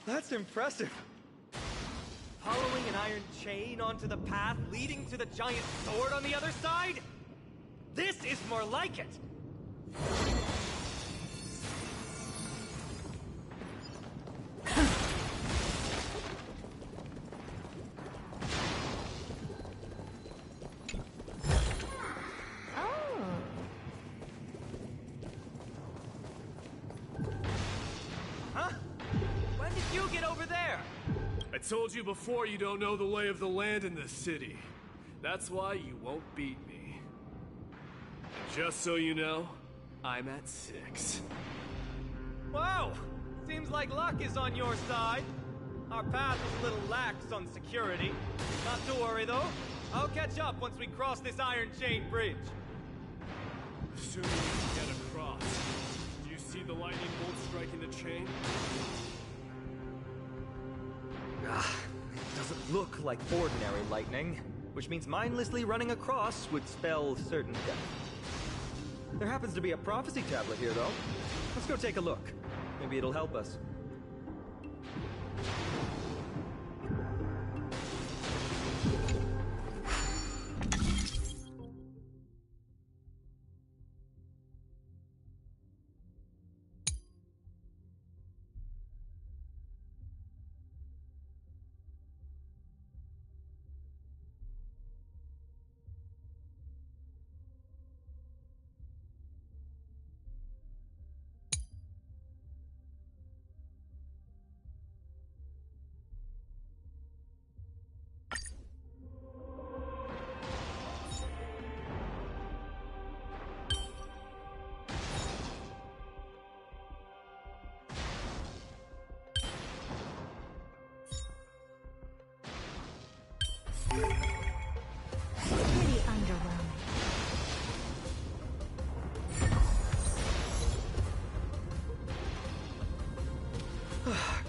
That's impressive. Following an iron chain onto the path leading to the giant sword on the other side? This is more like it! I told you before you don't know the lay of the land in this city. That's why you won't beat me. And just so you know, I'm at 6. Wow! Seems like luck is on your side. Our path was a little lax on security. Not to worry though. I'll catch up once we cross this iron chain bridge. Assuming we can get across. Do you see the lightning bolt striking the chain? It doesn't look like ordinary lightning, which means mindlessly running across would spell certain death. There happens to be a prophecy tablet here, though. Let's go take a look. Maybe it'll help us.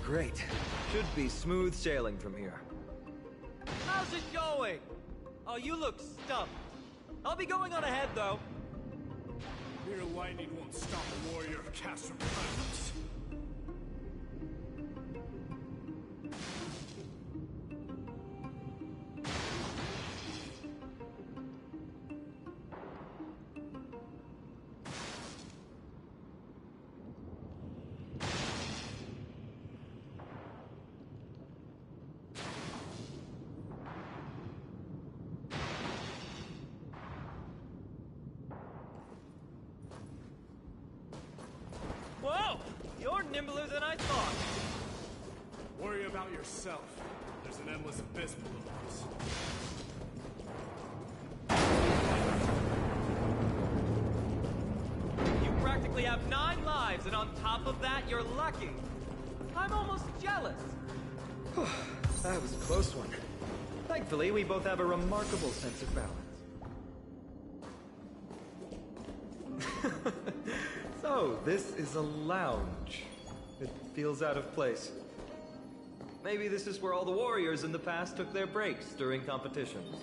Great. Should be smooth sailing from here. How's it going? Oh, you look stumped. I'll be going on ahead, though. Mere lightning won't stop a warrior of Castrum Clouds. Whoa! You're nimbler than I thought. Worry about yourself. There's an endless abyss below us. You practically have 9 lives, and on top of that, you're lucky. I'm almost jealous. That was a close one. Thankfully, we both have a remarkable sense of balance. So, this is a lounge. It feels out of place. Maybe this is where all the warriors in the past took their breaks during competitions.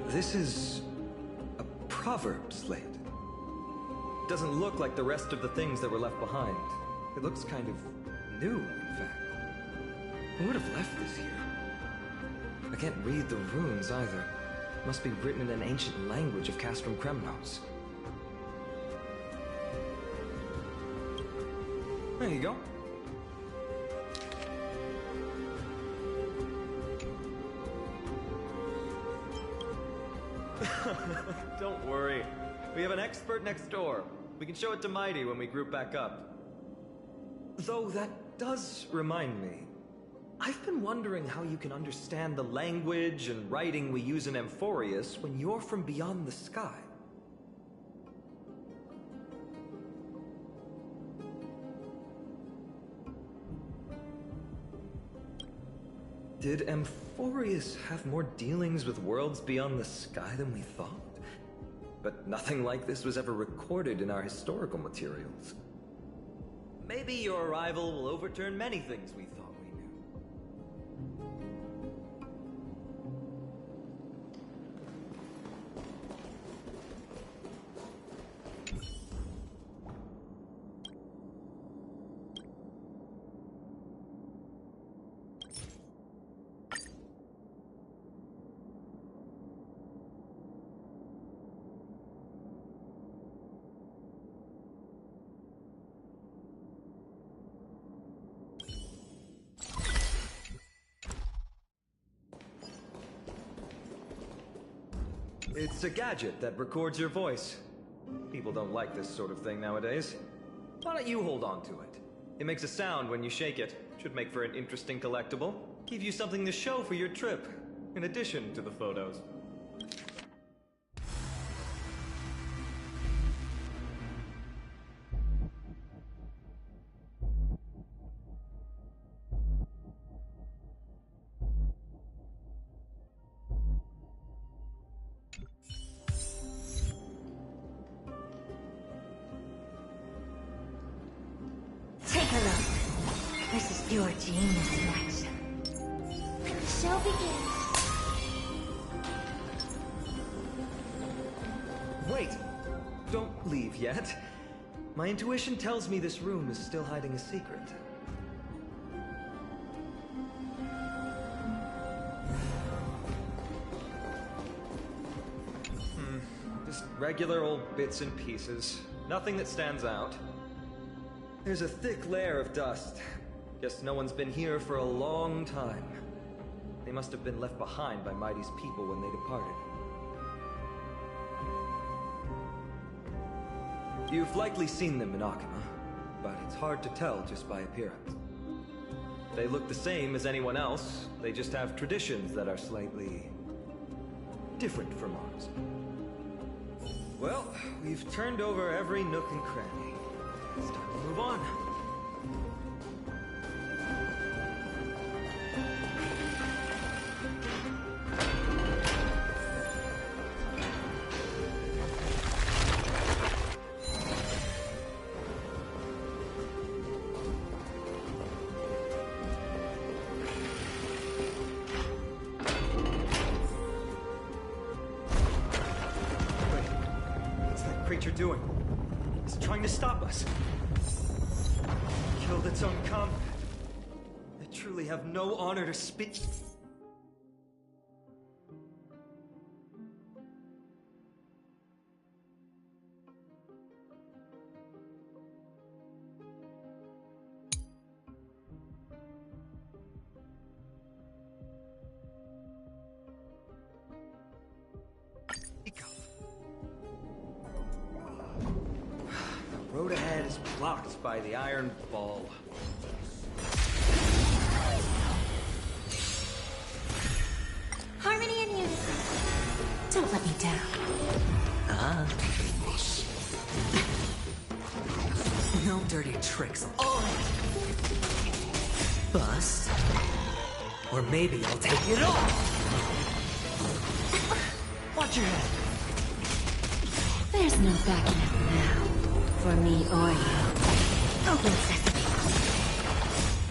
This is a proverb slate. Doesn't look like the rest of the things that were left behind. It looks kind of new, in fact. Who would have left this here? I can't read the runes either. Must be written in an ancient language of Castrum Kremnos. There you go. Don't worry. We have an expert next door. We can show it to Mighty when we group back up. Though that does remind me. I've been wondering how you can understand the language and writing we use in Amphorius when you're from beyond the sky. Did Amphorius have more dealings with worlds beyond the sky than we thought? But nothing like this was ever recorded in our historical materials. Maybe your arrival will overturn many things we thought we knew. It's a gadget that records your voice. People don't like this sort of thing nowadays. Why don't you hold on to it? It makes a sound when you shake it. Should make for an interesting collectible. Give you something to show for your trip, in addition to the photos. This is pure genius in action. Show begins. Wait! Don't leave yet. My intuition tells me this room is still hiding a secret. Just regular old bits and pieces. Nothing that stands out. There's a thick layer of dust. Guess no one's been here for a long time. They must have been left behind by Mighty's people when they departed. You've likely seen them in Akima, but it's hard to tell just by appearance. They look the same as anyone else, they just have traditions that are slightly different from ours. Well, we've turned over every nook and cranny. It's time to move on. Doing? It's trying to stop us. Killed its own comrade. They truly have no honor to speak. The road ahead is blocked by the iron ball. Harmony and unity. Don't let me down. No dirty tricks. Oh! Bust. Or maybe I'll take it off! Watch your head. There's no backing out now. For me or you. Open sesame.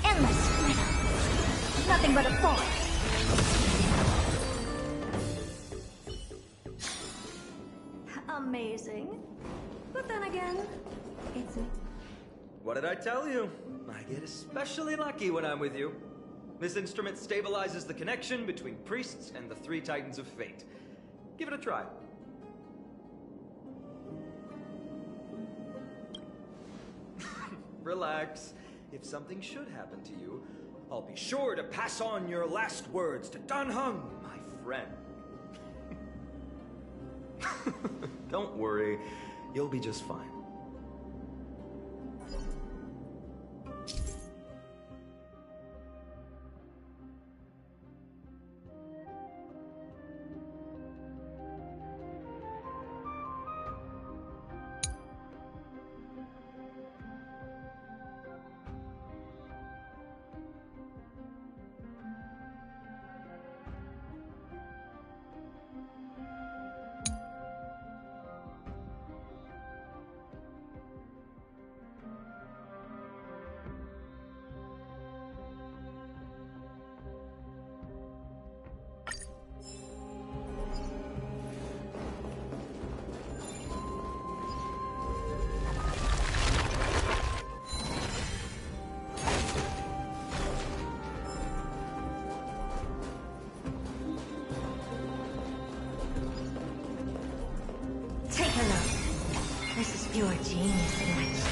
Endless freedom. Nothing but a force. Amazing. But then again, it's me. What did I tell you? I get especially lucky when I'm with you. This instrument stabilizes the connection between priests and the three titans of fate. Give it a try. Relax. If something should happen to you, I'll be sure to pass on your last words to Dan Heng, my friend. Don't worry, you'll be just fine. Take a look. This is pure genius in action.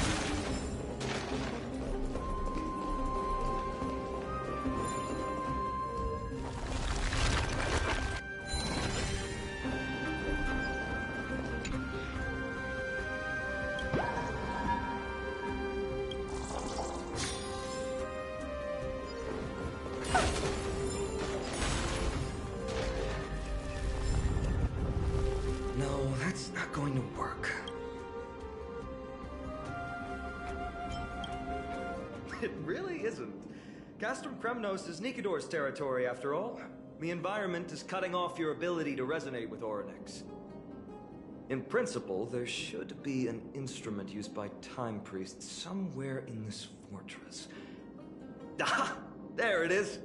No, that's not going to work. It really isn't. Castrum Kremnos is Nikador's territory, after all. The environment is cutting off your ability to resonate with Oryx. In principle, there should be an instrument used by Time Priests somewhere in this fortress. Ah, there it is.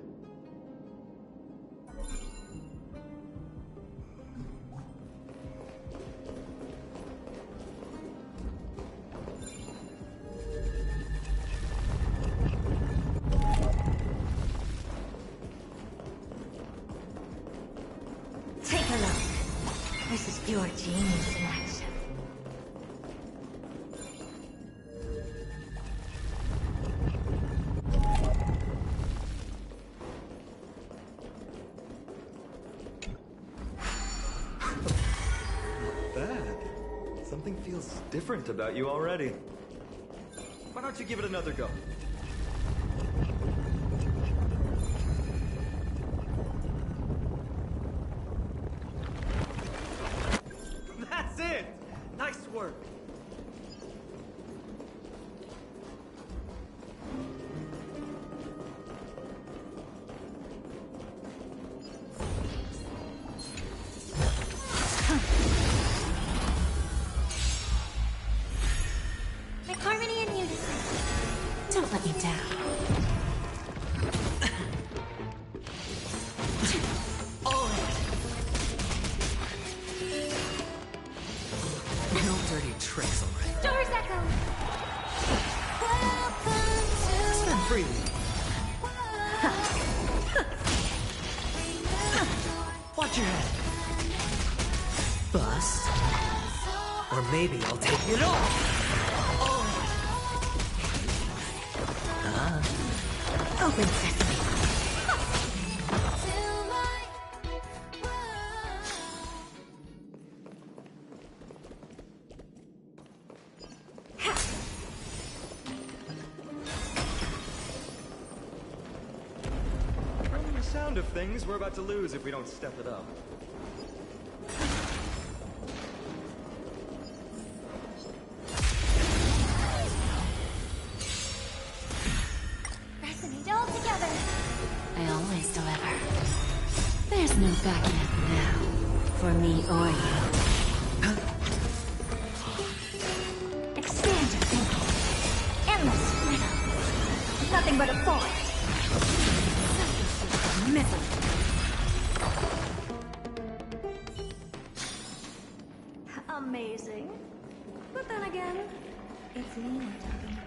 Take a look. This is pure genius in action. Bad. Something feels different about you already. Why don't you give it another go? That's it! Nice work! Like harmony and unison. Don't let me down. No dirty tricks already. Doors echo. Spend freely. Watch your head. Bust. Or maybe I'll take it off. Open sesame. From the sound of things, we're about to lose if we don't step it up. Resonate all together. I always deliver. There's no backing up now. For me or you. Expand your thinking. Endless freedom. Nothing but a force. Missile. Amazing. But then again, it's me we're talking about.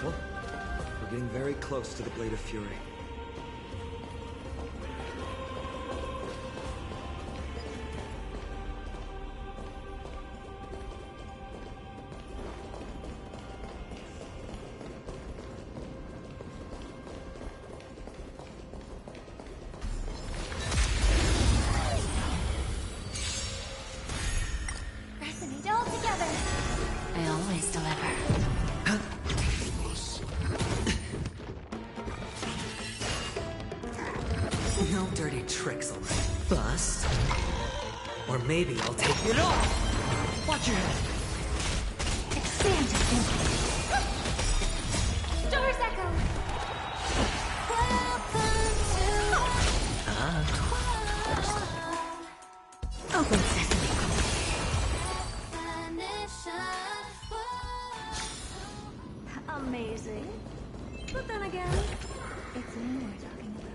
careful. We're getting very close to the Blade of Fury. Resonate all together. I always deliver. No dirty tricks, alright? Bust. Or maybe I'll take it off! Watch your head! Expand your thinking. Doors echo. Open sesame. Amazing. But then again, it's me we're talking about.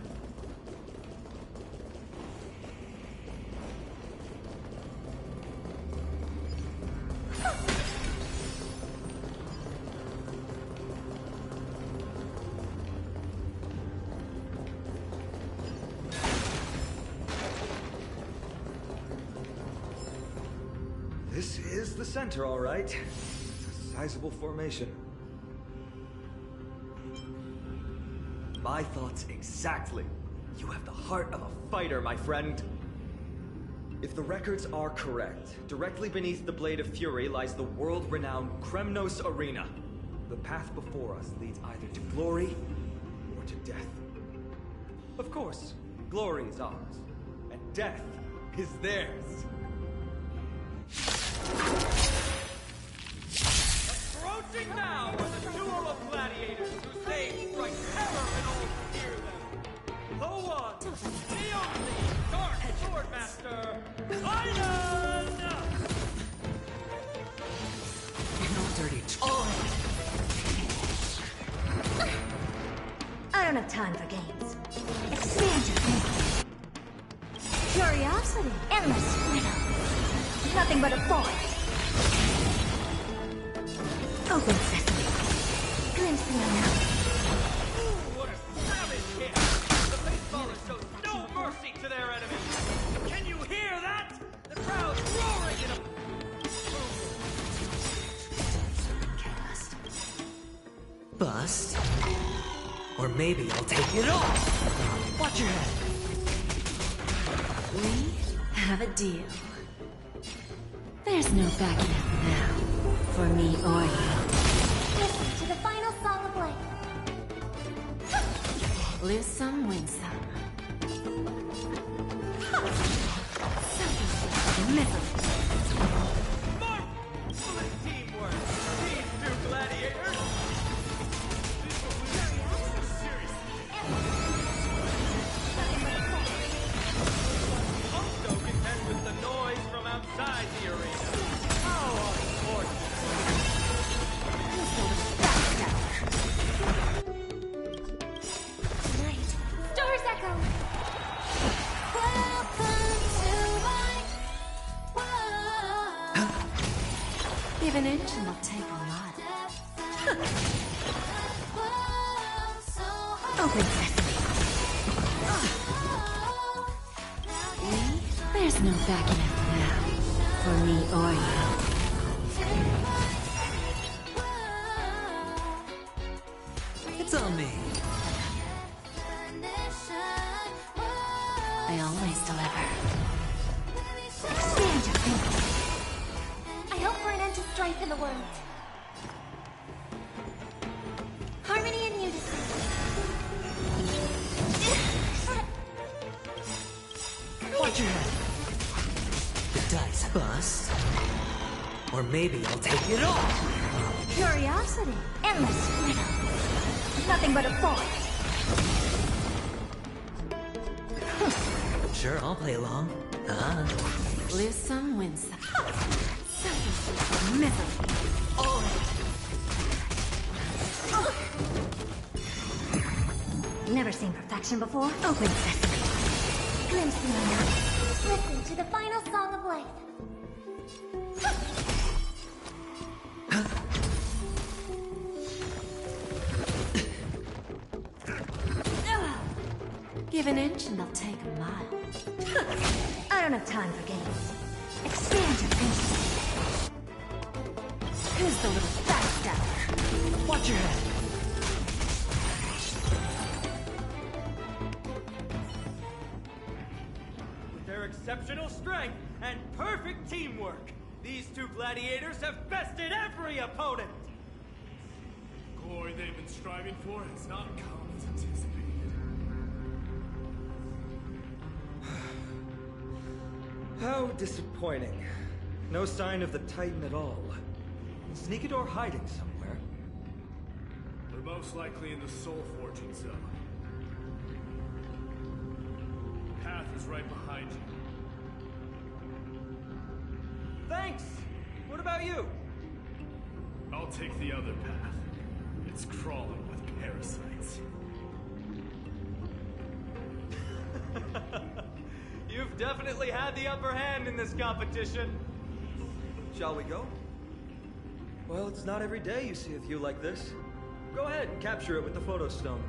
This is the center, all right. It's a sizable formation. My thoughts exactly. You have the heart of a fighter, my friend. If the records are correct, directly beneath the Blade of Fury lies the world-renowned Kremnos Arena. The path before us leads either to glory or to death. Of course, glory is ours, and death is theirs. Approaching now are the duo of gladiators whose names strike terror in all who hear them. The one, the only, Dark Swordmaster, Island! No dirty I don't have time for games. Expand your thinking. Curiosity, endless freedom. Nothing but a force. Open sesame. Glimpse the unknown. Ooh, what a savage hit! The baseballers show no mercy to their enemies! Can you hear that? The crowd's roaring in a... cast. Bust. Or maybe I'll take it off! Watch your head! We have a deal. There's no backing out now, for me or you. Listen to the final song of life. Lose some, win some. Marvelous teamwork! These two gladiators! Also contend with the noise from outside the arena. How unfortunate! Tonight, doors echo. Give an inch and I'll take a mile. Open sesame. There's no backing out now, for me or you. It's on me! I always deliver. Expand your thinking. I hope for an end to strife in the world. Harmony and unison. Watch your head! The dice bust. Or maybe I'll take it off! Curiosity, endless freedom. Nothing but a force. Sure, I'll play along. Lose some, win some. Never seen perfection before. Open sesame. Glimpse the unknown. Listen to the final song of life. Give an inch and they'll take a mile. I don't have time for games. Expand your thinking. Who's the little backstabber? Watch your head. With their exceptional strength and perfect teamwork, these two gladiators have bested every opponent! The glory they've been striving for has not come as anticipated. How disappointing. No sign of the Titan at all. Is Nikador hiding somewhere? They're most likely in the soul forging zone. Path is right behind you. Thanks! What about you? I'll take the other path. It's crawling with parasites. You've definitely had the upper hand in this competition. Shall we go? Well, it's not every day you see a view like this. Go ahead and capture it with the photo stone.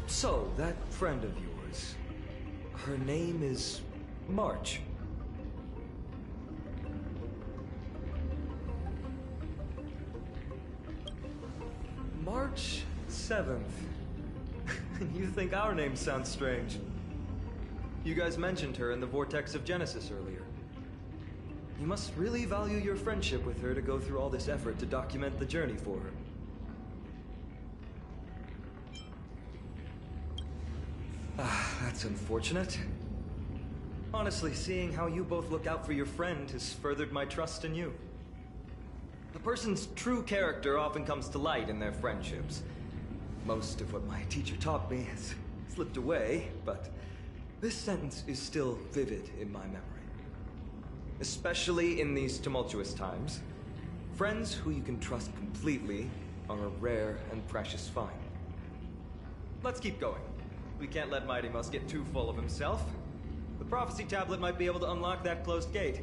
So, that friend of yours, her name is March. March 7th. You think our name sounds strange? You guys mentioned her in the Vortex of Genesis earlier. You must really value your friendship with her to go through all this effort to document the journey for her. That's unfortunate. Honestly, seeing how you both look out for your friend has furthered my trust in you. A person's true character often comes to light in their friendships. Most of what my teacher taught me has slipped away, but this sentence is still vivid in my memory. Especially in these tumultuous times, friends who you can trust completely are a rare and precious find. Let's keep going. We can't let Mighty Mouse get too full of himself. The prophecy tablet might be able to unlock that closed gate.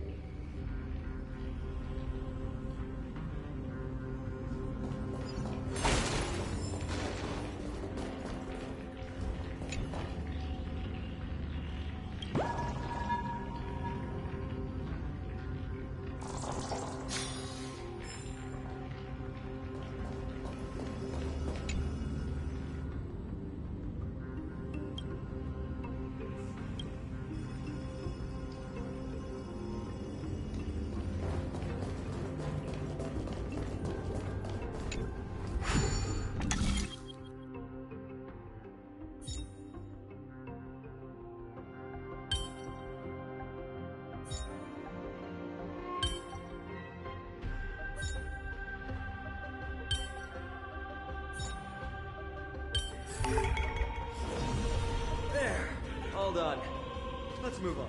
There. All done. Let's move on.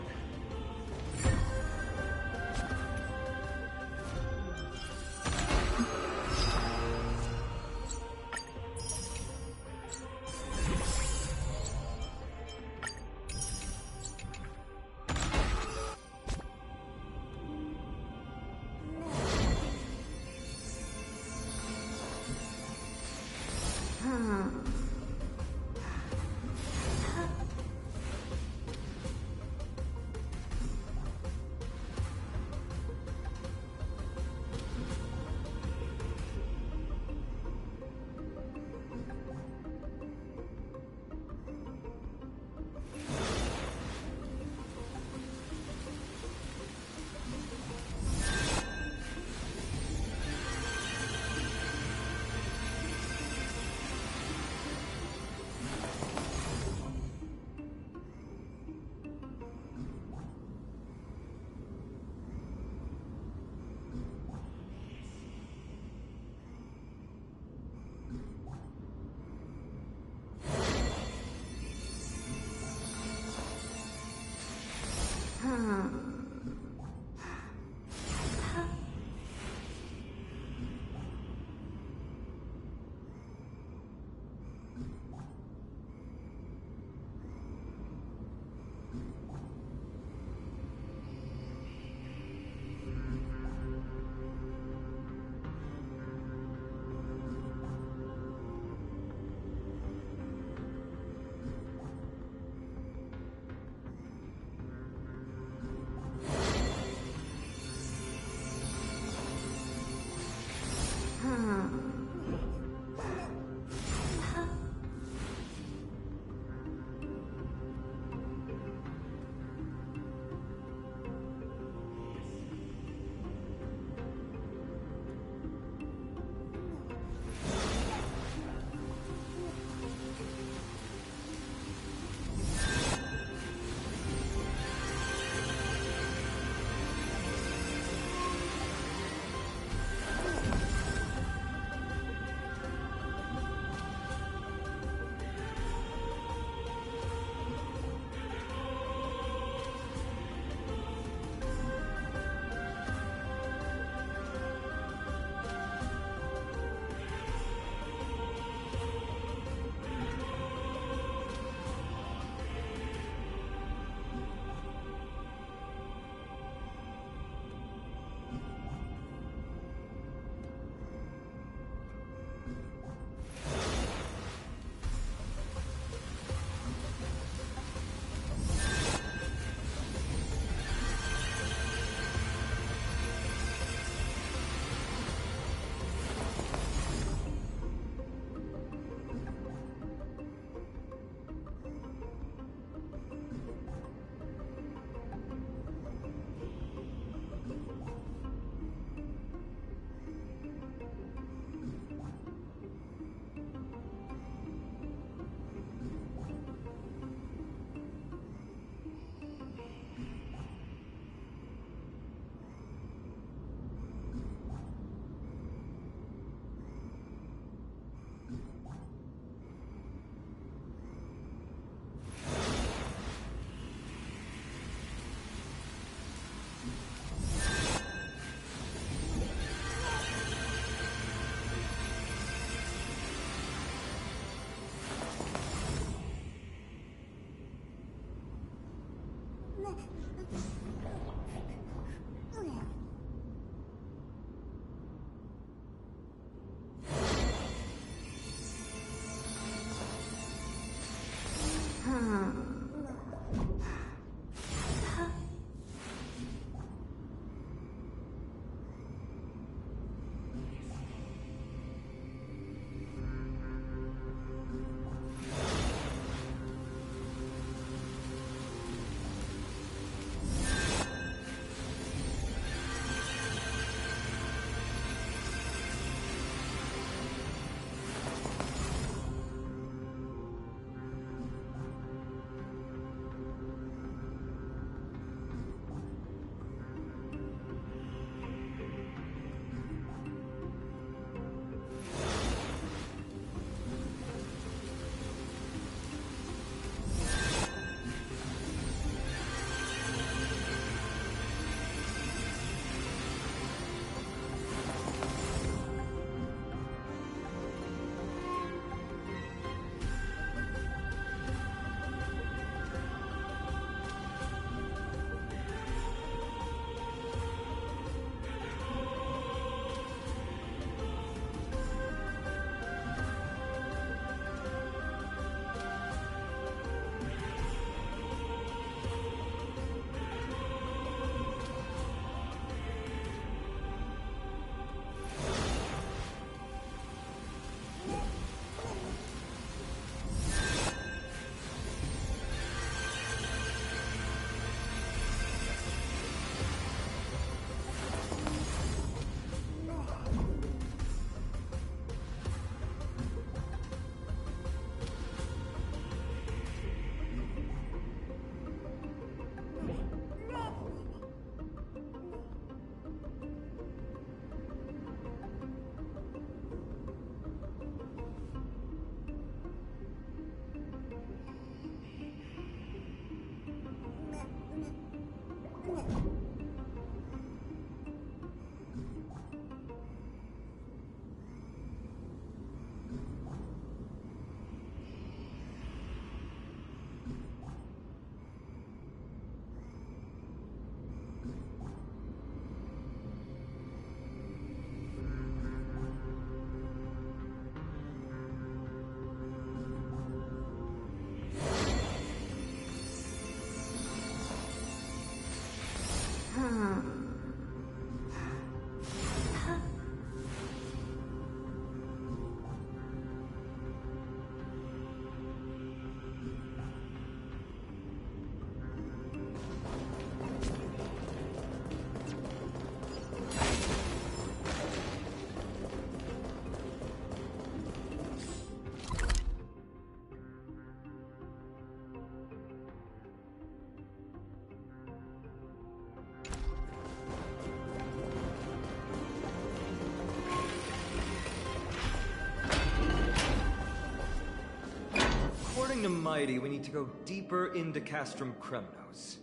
Kingdom Mighty, we need to go deeper into Castrum Kremnos.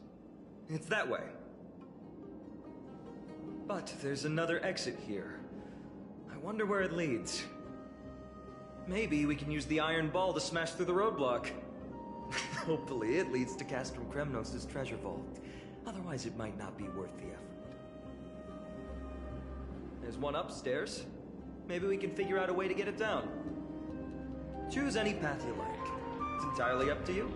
It's that way. But there's another exit here. I wonder where it leads. Maybe we can use the iron ball to smash through the roadblock. Hopefully it leads to Castrum Kremnos' treasure vault. Otherwise it might not be worth the effort. There's one upstairs. Maybe we can figure out a way to get it down. Choose any path you like. It's entirely up to you.